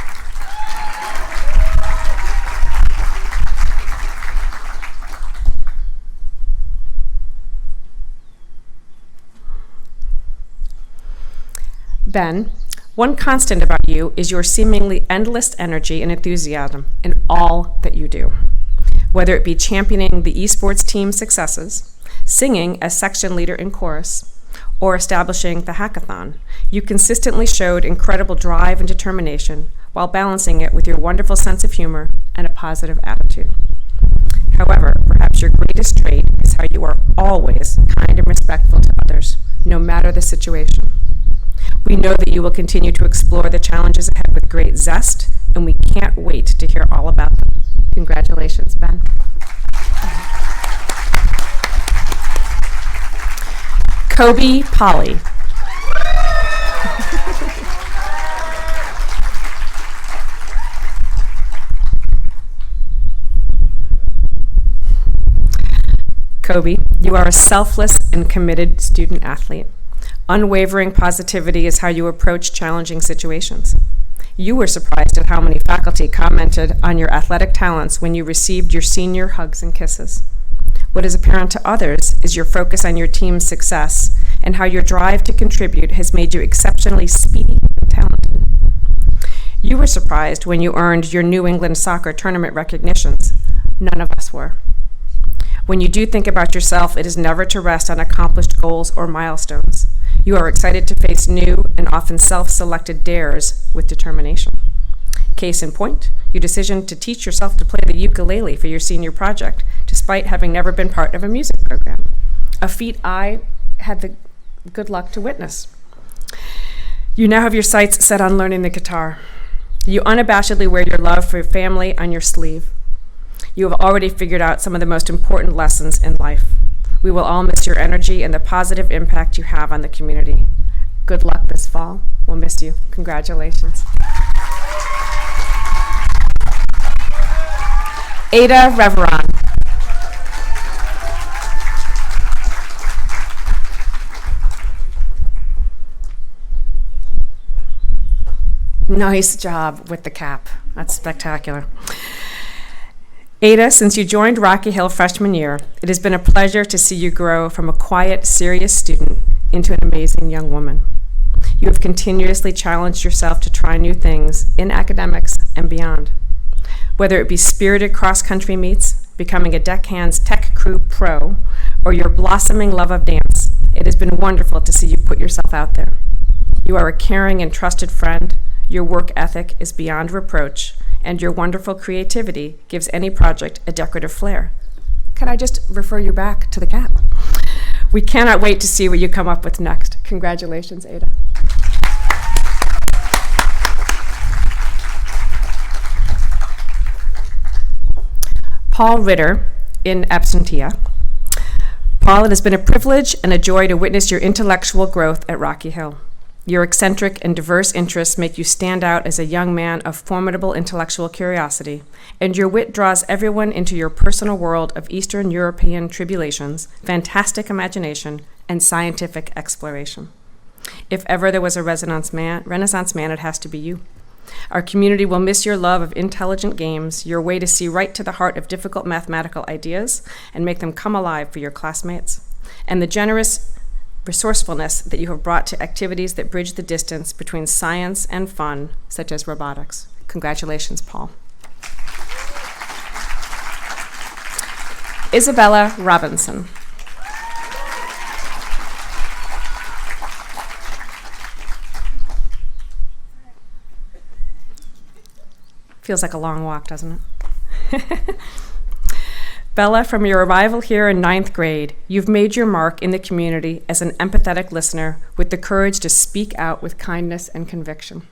Ben, one constant about you is your seemingly endless energy and enthusiasm in all that you do. Whether it be championing the esports team's successes, singing as section leader in chorus, or establishing the hackathon, you consistently showed incredible drive and determination while balancing it with your wonderful sense of humor and a positive attitude. However, perhaps your greatest trait is how you are always kind and respectful to others, no matter the situation. We know that you will continue to explore the challenges ahead with great zest, and we can't wait to hear all about them. Congratulations, Ben. Kobe Polly. Kobe, you are a selfless and committed student athlete. Unwavering positivity is how you approach challenging situations. You were surprised at how many faculty commented on your athletic talents when you received your senior hugs and kisses. What is apparent to others is your focus on your team's success and how your drive to contribute has made you exceptionally speedy and talented. You were surprised when you earned your New England soccer tournament recognitions. None of us were. When you do think about yourself, it is never to rest on accomplished goals or milestones. You are excited to face new and often self-selected dares with determination. Case in point, your decision to teach yourself to play the ukulele for your senior project, despite having never been part of a music program, a feat I had the good luck to witness. You now have your sights set on learning the guitar. You unabashedly wear your love for your family on your sleeve. You have already figured out some of the most important lessons in life. We will all miss your energy and the positive impact you have on the community. Good luck this fall. We'll miss you. Congratulations. Ada Reveron. Nice job with the cap. That's spectacular. Ada, since you joined Rocky Hill freshman year, it has been a pleasure to see you grow from a quiet, serious student into an amazing young woman. You have continuously challenged yourself to try new things in academics and beyond. Whether it be spirited cross-country meets, becoming a deckhands tech crew pro, or your blossoming love of dance, it has been wonderful to see you put yourself out there. You are a caring and trusted friend, your work ethic is beyond reproach, and your wonderful creativity gives any project a decorative flair. Can I just refer you back to the cap? We cannot wait to see what you come up with next. Congratulations, Ada. Paul Ritter, in absentia. Paul, it has been a privilege and a joy to witness your intellectual growth at Rocky Hill. Your eccentric and diverse interests make you stand out as a young man of formidable intellectual curiosity, and your wit draws everyone into your personal world of Eastern European tribulations, fantastic imagination, and scientific exploration. If ever there was a Renaissance man, it has to be you. Our community will miss your love of intelligent games, your way to see right to the heart of difficult mathematical ideas and make them come alive for your classmates, and the generous resourcefulness that you have brought to activities that bridge the distance between science and fun, such as robotics. Congratulations, Paul. Isabella Robinson. Feels like a long walk, doesn't it? Bella, from your arrival here in 9th grade, you've made your mark in the community as an empathetic listener with the courage to speak out with kindness and conviction.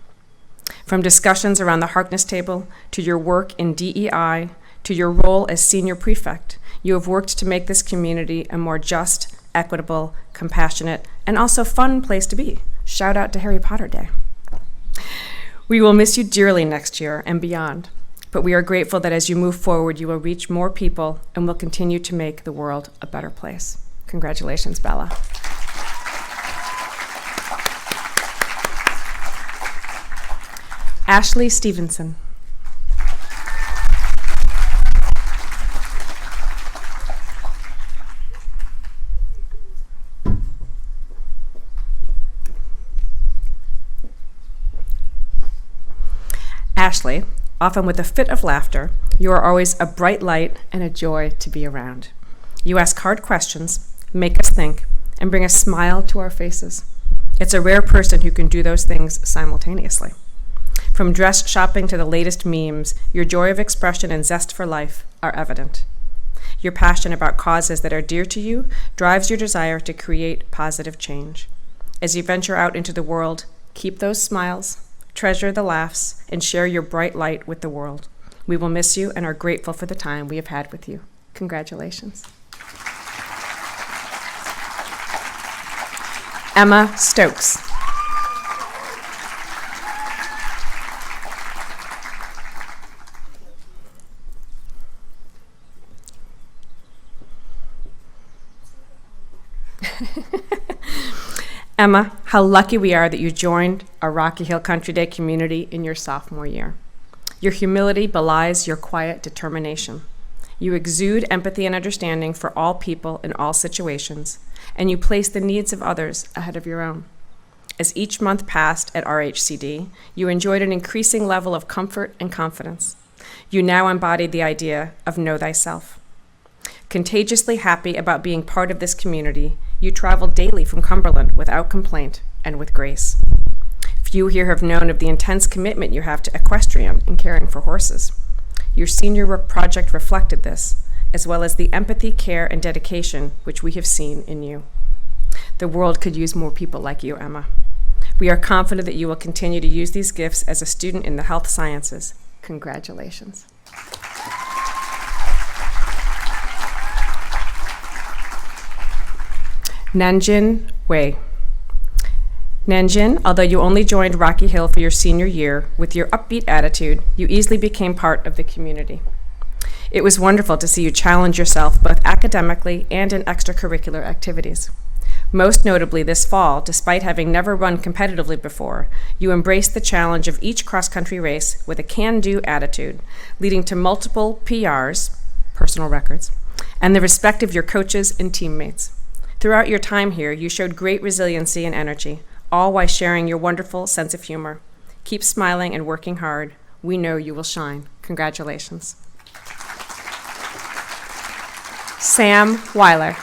From discussions around the Harkness table, to your work in DEI, to your role as senior prefect, you have worked to make this community a more just, equitable, compassionate, and also fun place to be. Shout out to Harry Potter Day. We will miss you dearly next year and beyond, but we are grateful that as you move forward, you will reach more people and will continue to make the world a better place. Congratulations, Bella. Ashley Stevenson. Ashley, often with a fit of laughter, you are always a bright light and a joy to be around. You ask hard questions, make us think, and bring a smile to our faces. It's a rare person who can do those things simultaneously. From dress shopping to the latest memes, your joy of expression and zest for life are evident. Your passion about causes that are dear to you drives your desire to create positive change. As you venture out into the world, keep those smiles, treasure the laughs, and share your bright light with the world. We will miss you and are grateful for the time we have had with you. Congratulations. Emma Stokes. Emma, how lucky we are that you joined our Rocky Hill Country Day community in your sophomore year. Your humility belies your quiet determination. You exude empathy and understanding for all people in all situations, and you place the needs of others ahead of your own. As each month passed at RHCD, you enjoyed an increasing level of comfort and confidence. You now embodied the idea of know thyself. Contagiously happy about being part of this community, you traveled daily from Cumberland without complaint and with grace. Few here have known of the intense commitment you have to equestrian and caring for horses. Your senior project reflected this, as well as the empathy, care, and dedication which we have seen in you. The world could use more people like you, Emma. We are confident that you will continue to use these gifts as a student in the health sciences. Congratulations. Nanjin Wei. Nanjin, although you only joined Rocky Hill for your senior year, with your upbeat attitude, you easily became part of the community. It was wonderful to see you challenge yourself both academically and in extracurricular activities. Most notably this fall, despite having never run competitively before, you embraced the challenge of each cross-country race with a can-do attitude, leading to multiple PRs, personal records, and the respect of your coaches and teammates. Throughout your time here, you showed great resiliency and energy, all while sharing your wonderful sense of humor. Keep smiling and working hard. We know you will shine. Congratulations. Sam Weiler.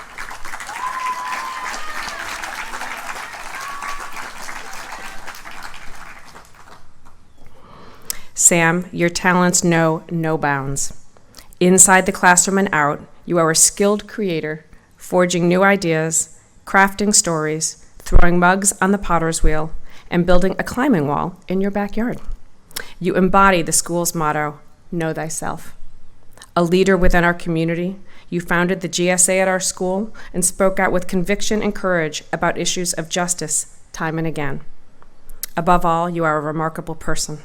Sam, your talents know no bounds. Inside the classroom and out, you are a skilled creator, forging new ideas, crafting stories, throwing mugs on the potter's wheel, and building a climbing wall in your backyard. You embody the school's motto, know thyself. A leader within our community, you founded the GSA at our school and spoke out with conviction and courage about issues of justice time and again. Above all, you are a remarkable person.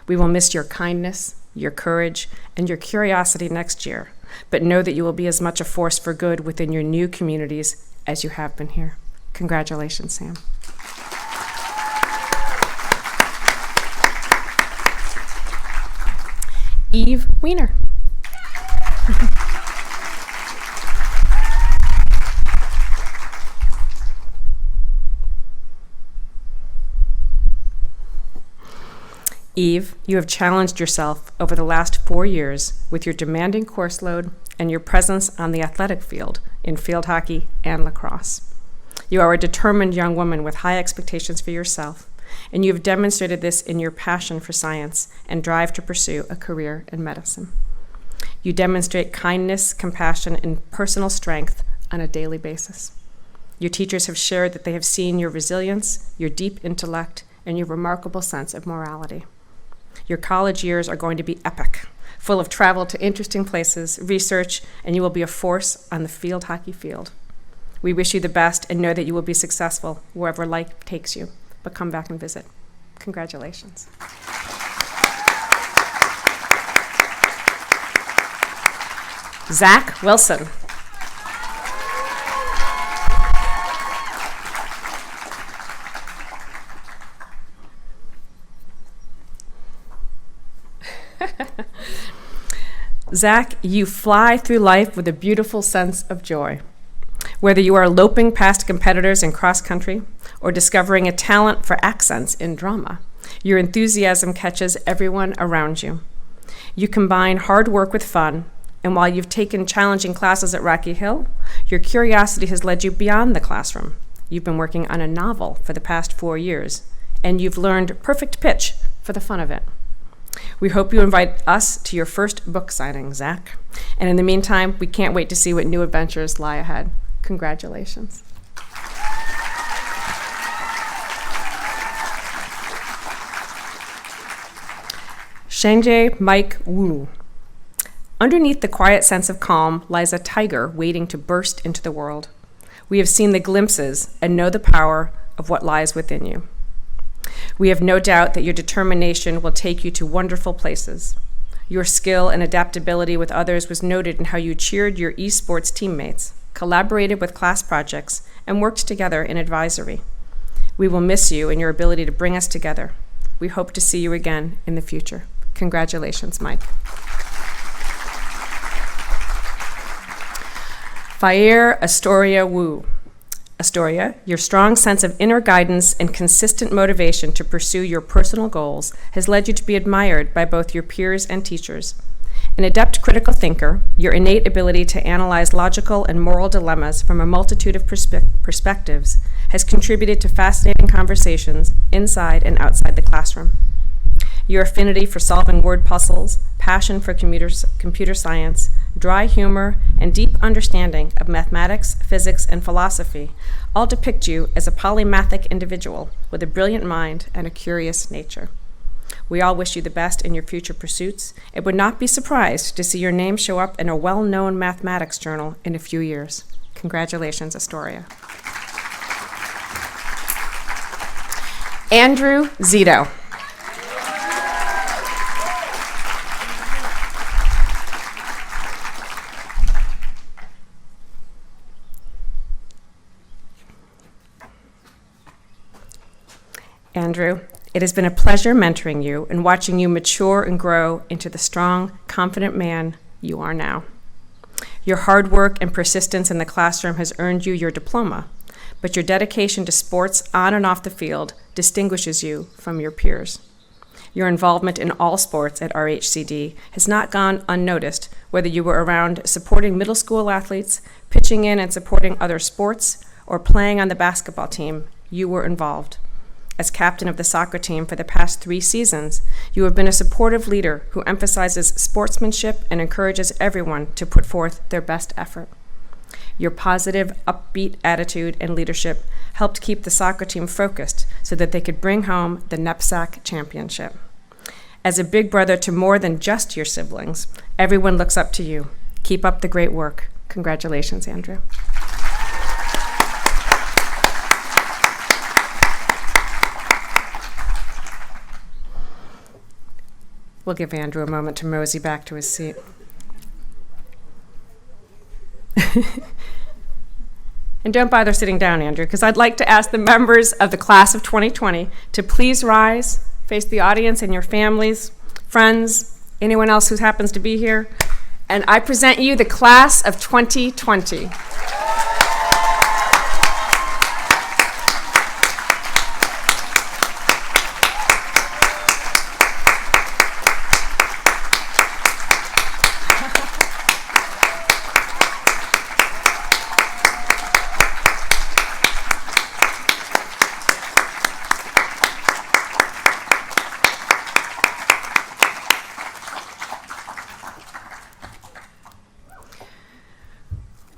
We will miss your kindness, your courage, and your curiosity next year, but know that you will be as much a force for good within your new communities as you have been here. Congratulations, Sam. Eve Wiener. Eve, you have challenged yourself over the last 4 years with your demanding course load and your presence on the athletic field in field hockey and lacrosse. You are a determined young woman with high expectations for yourself, and you have demonstrated this in your passion for science and drive to pursue a career in medicine. You demonstrate kindness, compassion, and personal strength on a daily basis. Your teachers have shared that they have seen your resilience, your deep intellect, and your remarkable sense of morality. Your college years are going to be epic, full of travel to interesting places, research, and you will be a force on the field hockey field. We wish you the best and know that you will be successful wherever life takes you, but come back and visit. Congratulations. Zach Wilson. Zach, you fly through life with a beautiful sense of joy. Whether you are loping past competitors in cross country or discovering a talent for accents in drama, your enthusiasm catches everyone around you. You combine hard work with fun, and while you've taken challenging classes at Rocky Hill, your curiosity has led you beyond the classroom. You've been working on a novel for the past 4 years, and you've learned perfect pitch for the fun of it. We hope you invite us to your first book signing, Zach. And in the meantime, we can't wait to see what new adventures lie ahead. Congratulations. Shenjae Mike Wu. Underneath the quiet sense of calm lies a tiger waiting to burst into the world. We have seen the glimpses and know the power of what lies within you. We have no doubt that your determination will take you to wonderful places. Your skill and adaptability with others was noted in how you cheered your esports teammates, collaborated with class projects, and worked together in advisory. We will miss you and your ability to bring us together. We hope to see you again in the future. Congratulations, Mike. Fair Astoria Wu. Astoria, your strong sense of inner guidance and consistent motivation to pursue your personal goals has led you to be admired by both your peers and teachers. An adept critical thinker, your innate ability to analyze logical and moral dilemmas from a multitude of perspectives has contributed to fascinating conversations inside and outside the classroom. Your affinity for solving word puzzles, passion for computer science, dry humor, and deep understanding of mathematics, physics, and philosophy all depict you as a polymathic individual with a brilliant mind and a curious nature. We all wish you the best in your future pursuits and would not be surprised to see your name show up in a well-known mathematics journal in a few years. Congratulations, Astoria. Andrew Zito. Andrew, it has been a pleasure mentoring you and watching you mature and grow into the strong, confident man you are now. Your hard work and persistence in the classroom has earned you your diploma, but your dedication to sports on and off the field distinguishes you from your peers. Your involvement in all sports at RHCD has not gone unnoticed, whether you were around supporting middle school athletes, pitching in and supporting other sports, or playing on the basketball team, you were involved. As captain of the soccer team for the past 3 seasons, you have been a supportive leader who emphasizes sportsmanship and encourages everyone to put forth their best effort. Your positive, upbeat attitude and leadership helped keep the soccer team focused so that they could bring home the NEPSAC championship. As a big brother to more than just your siblings, everyone looks up to you. Keep up the great work. Congratulations, Andrew. We'll give Andrew a moment to mosey back to his seat. And don't bother sitting down, Andrew, because I'd like to ask the members of the class of 2020 to please rise, face the audience and your families, friends, anyone else who happens to be here. And I present you the class of 2020.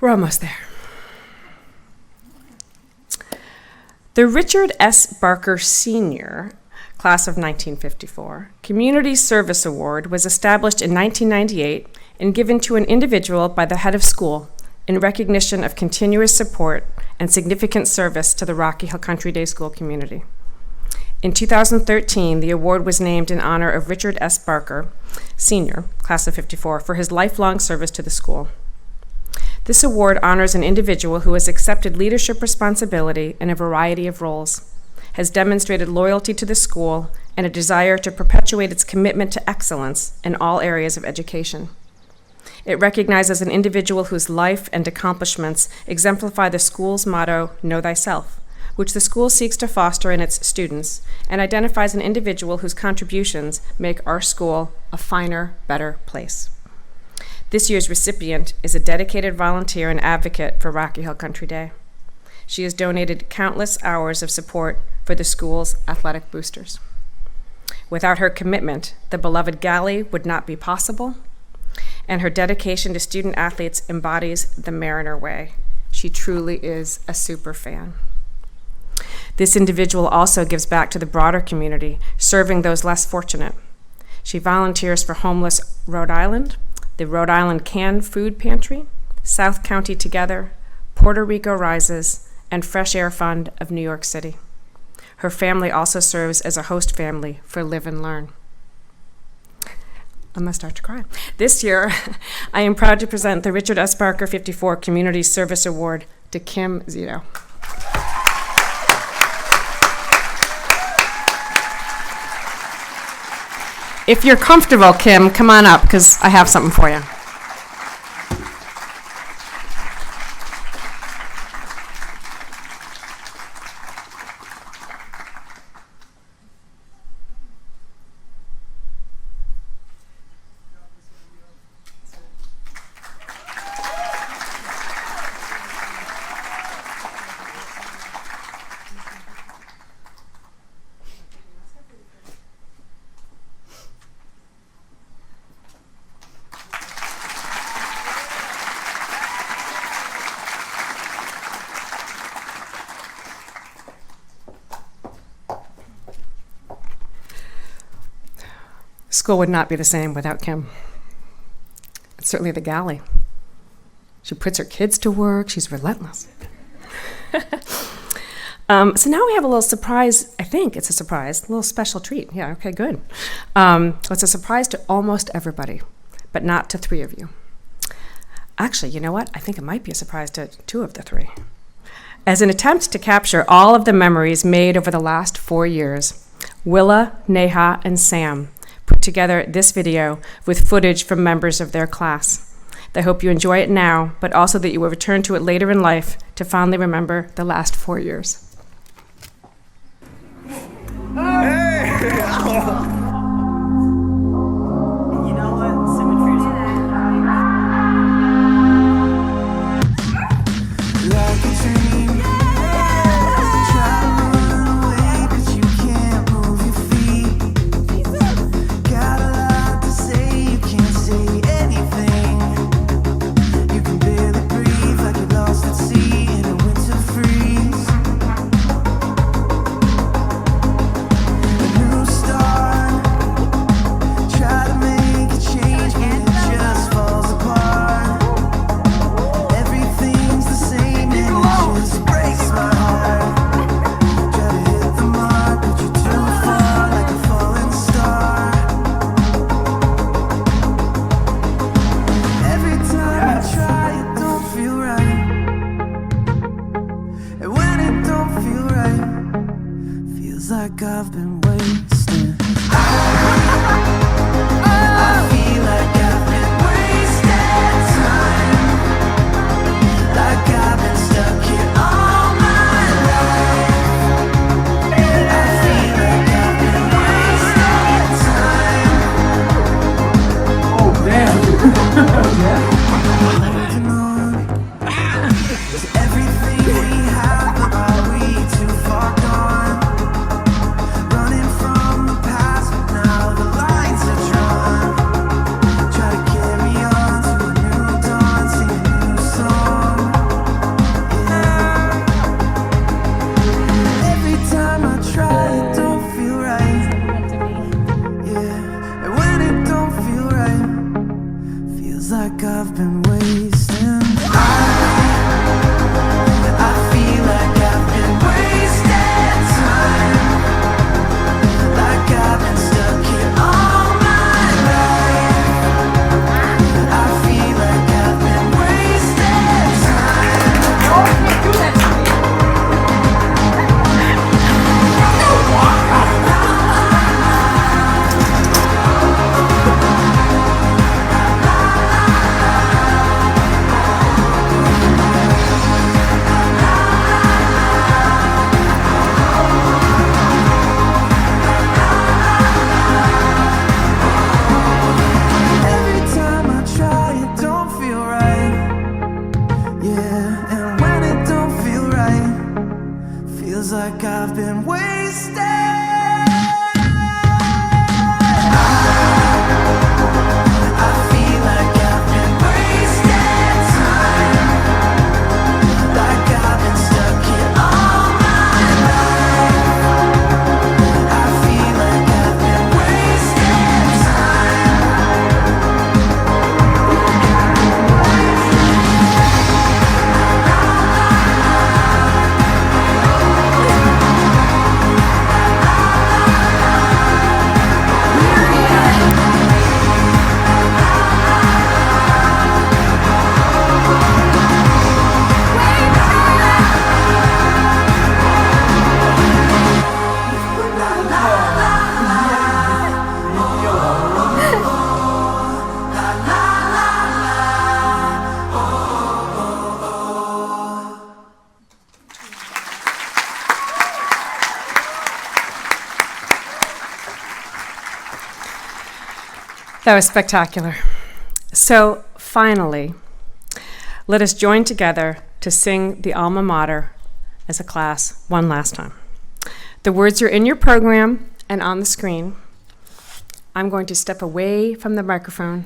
We're almost there. The Richard S. Barker Senior, class of 1954, Community Service Award was established in 1998 and given to an individual by the head of school in recognition of continuous support and significant service to the Rocky Hill Country Day School community. In 2013, the award was named in honor of Richard S. Barker, Senior, class of 54, for his lifelong service to the school. This award honors an individual who has accepted leadership responsibility in a variety of roles, has demonstrated loyalty to the school, and a desire to perpetuate its commitment to excellence in all areas of education. It recognizes an individual whose life and accomplishments exemplify the school's motto, Know Thyself, which the school seeks to foster in its students, and identifies an individual whose contributions make our school a finer, better place. This year's recipient is a dedicated volunteer and advocate for Rocky Hill Country Day. She has donated countless hours of support for the school's athletic boosters. Without her commitment, the beloved galley would not be possible, and her dedication to student athletes embodies the Mariner way. She truly is a super fan. This individual also gives back to the broader community, serving those less fortunate. She volunteers for Homeless Rhode Island, the Rhode Island Canned Food Pantry, South County Together, Puerto Rico Rises, and Fresh Air Fund of New York City. Her family also serves as a host family for Live and Learn. I'm gonna start to cry. This year, I am proud to present the Richard S. Barker 54 Community Service Award to Kim Zito. If you're comfortable, Kim, come on up, because I have something for you. School would not be the same without Kim. It's certainly the galley. She puts her kids to work. She's relentless. So now we have a little surprise. I think it's a surprise, a little special treat. Yeah, okay, good. It's a surprise to almost everybody, but not to 3 of you. Actually, you know what? I think it might be a surprise to 2 of the 3. As an attempt to capture all of the memories made over the last 4 years, Willa, Neha, and Sam put together this video with footage from members of their class. They hope you enjoy it now, but also that you will return to it later in life to fondly remember the last 4 years. You know what? Symmetry is like a dream. Try to run away, but you can't move your feet. Got a lot to say, you can't say anything. You can barely breathe like you're lost at sea in a winter freeze. A new start. Try to make a change, but it just falls apart. Everything's the same and it just breaks my heart. Try to hit the mark, but you're too far like a falling star. Every time I try, it don't feel right. And when it don't feel right, feels like I've been wasting. I feel like I've been wasting time. Like I've been stuck here all my life. I feel like I've been wasting time. Holding on. Is everything we have, but are we too far gone? Running from the past, but now the lines are drawn. Try to carry on to a new dawn, sing a new song. Yeah. Every time I try, it don't feel right. Yeah. And when it don't feel right, feels like I've been wasting. I feel like I've been wasting time. Like I've been stuck here all my life. I feel like I've been wasting time. Every time I try, it don't feel right. Yeah, and when it don't feel right, feels like I've been wasted. I feel like I've been wasting time. Like I've been stuck here all my life. I feel like I've been wasting time. That was spectacular. So finally, let us join together to sing the alma mater as a class one last time. The words are in your program and on the screen. I'm going to step away from the microphone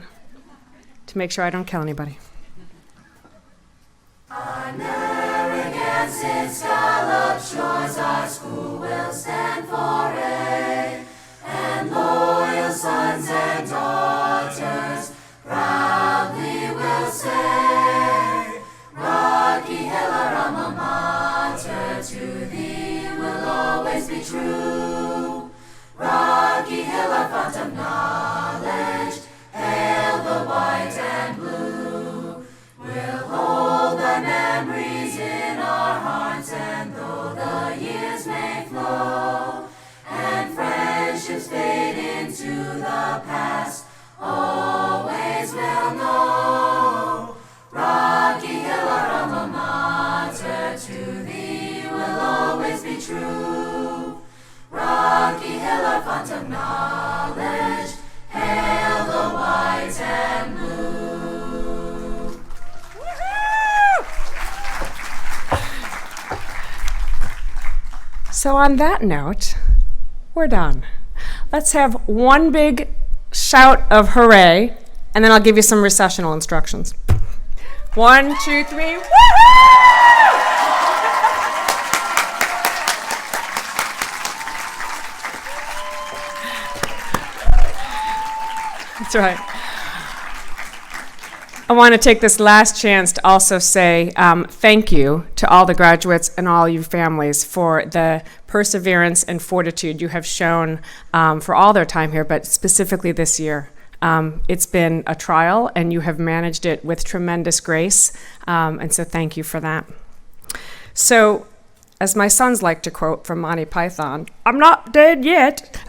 to make sure I don't kill anybody. On Narragansett scallop shores our school will stand forever, and loyal sons and daughters proudly will say, Rocky Hill, our alma mater, to thee will always be true. Rocky Hill, our fount of knowledge, hail the white and blue. We'll hold thy memories in our hearts So on that note, we're done. Let's have one big shout of hooray, and then I'll give you some recessional instructions. 1, 2, 3, woohoo! That's right. I want to take this last chance to also say thank you to all the graduates and all you families for the perseverance and fortitude you have shown for all their time here, but specifically this year. It's been a trial, and you have managed it with tremendous grace, and so thank you for that. So, as my sons like to quote from Monty Python, I'm not dead yet.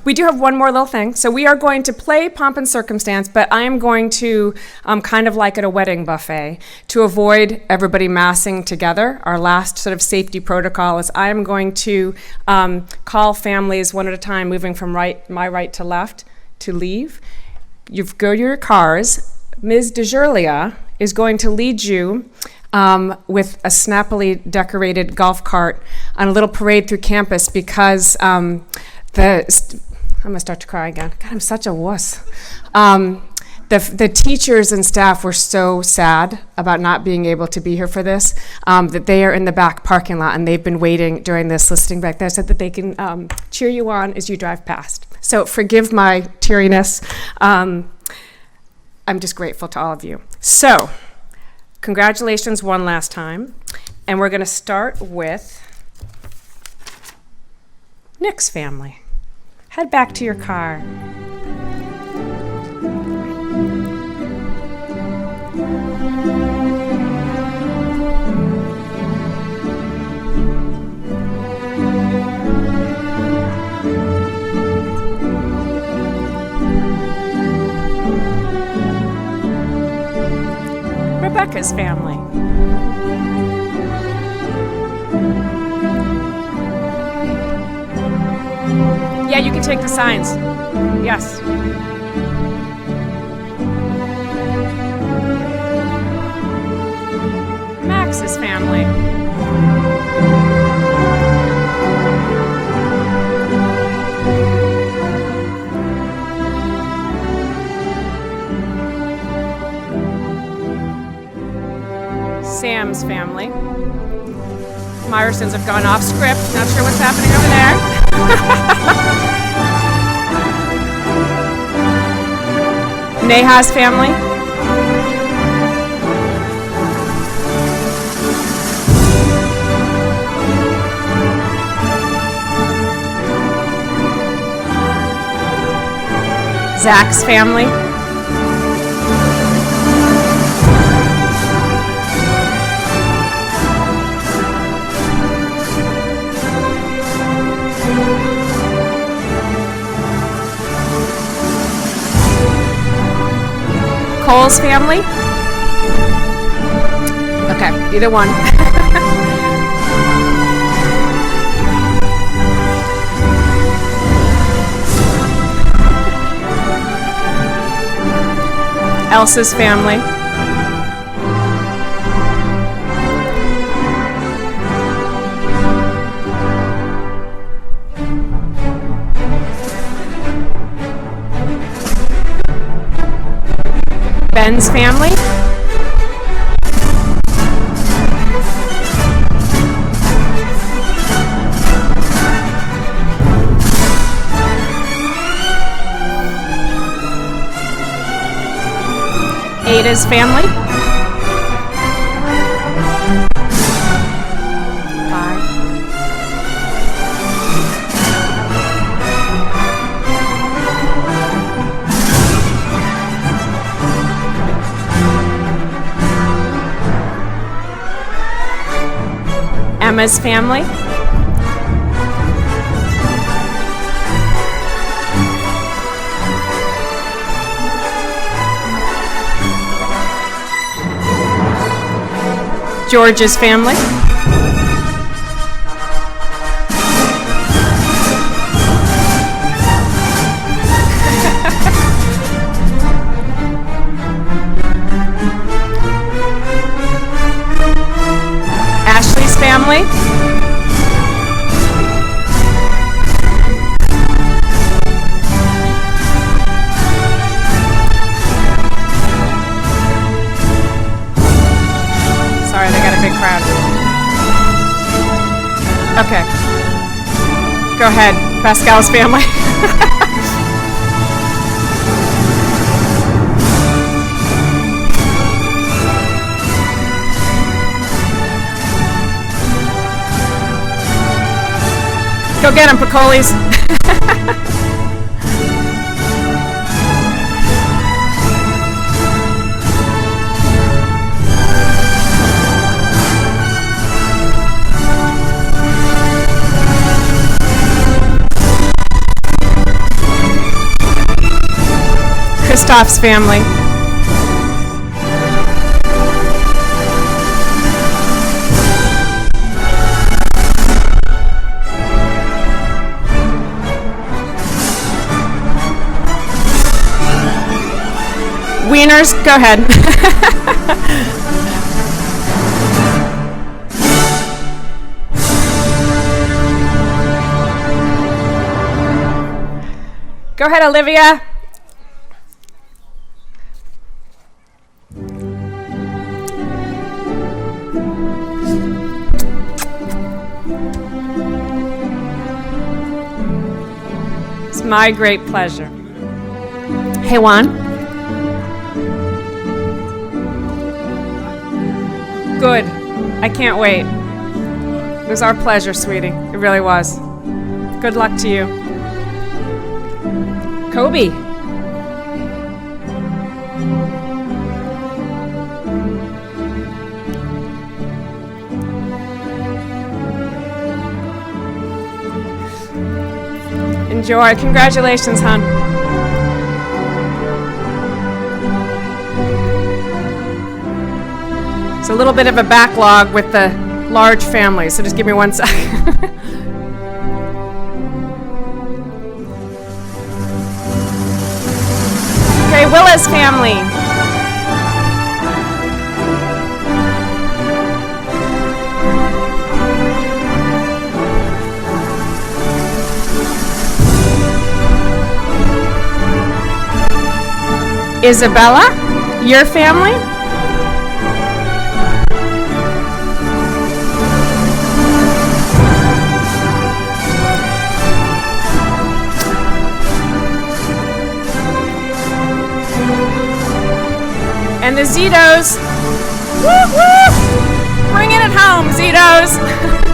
We do have one more little thing. So we are going to play Pomp and Circumstance, but I am going to, kind of like at a wedding buffet, to avoid everybody massing together. Our last sort of safety protocol is I am going to call families one at a time, moving from my right to left, to leave. You go to your cars. Ms. DeJurlia is going to lead you with a snappily decorated golf cart on a little parade through campus because I'm going to start to cry again. God, I'm such a wuss. The teachers and staff were so sad about not being able to be here for this that they are in the back parking lot, and they've been waiting during this, listening back there, so that they can cheer you on as you drive past. So forgive my teariness. I'm just grateful to all of you. So, congratulations one last time. And we're going to start with Nick's family. Head back to your car. Rebecca's family. Yeah, you can take the signs. Yes. Max's family. Sam's family. Myersons have gone off script. Not sure what's happening over there. Neha's family. Zach's family. Cole's family? Okay, either one. Elsa's family. Ben's family. Ada's family. Bye. Emma's family. George's family. Ashley's family. Okay. Go ahead, Pascal's family. Go get him, Picolis. Christoph's family. Wieners, go ahead. Go ahead, Olivia. It's my great pleasure. Hey, Juan. Good. I can't wait. It was our pleasure, sweetie. It really was. Good luck to you. Kobe. Enjoy. Congratulations, hon. It's a little bit of a backlog with the large family, so just give me 1 sec. Okay, Willa's family. Isabella, your family? And the Zitos. Woo woo! Bringing it home, Zitos.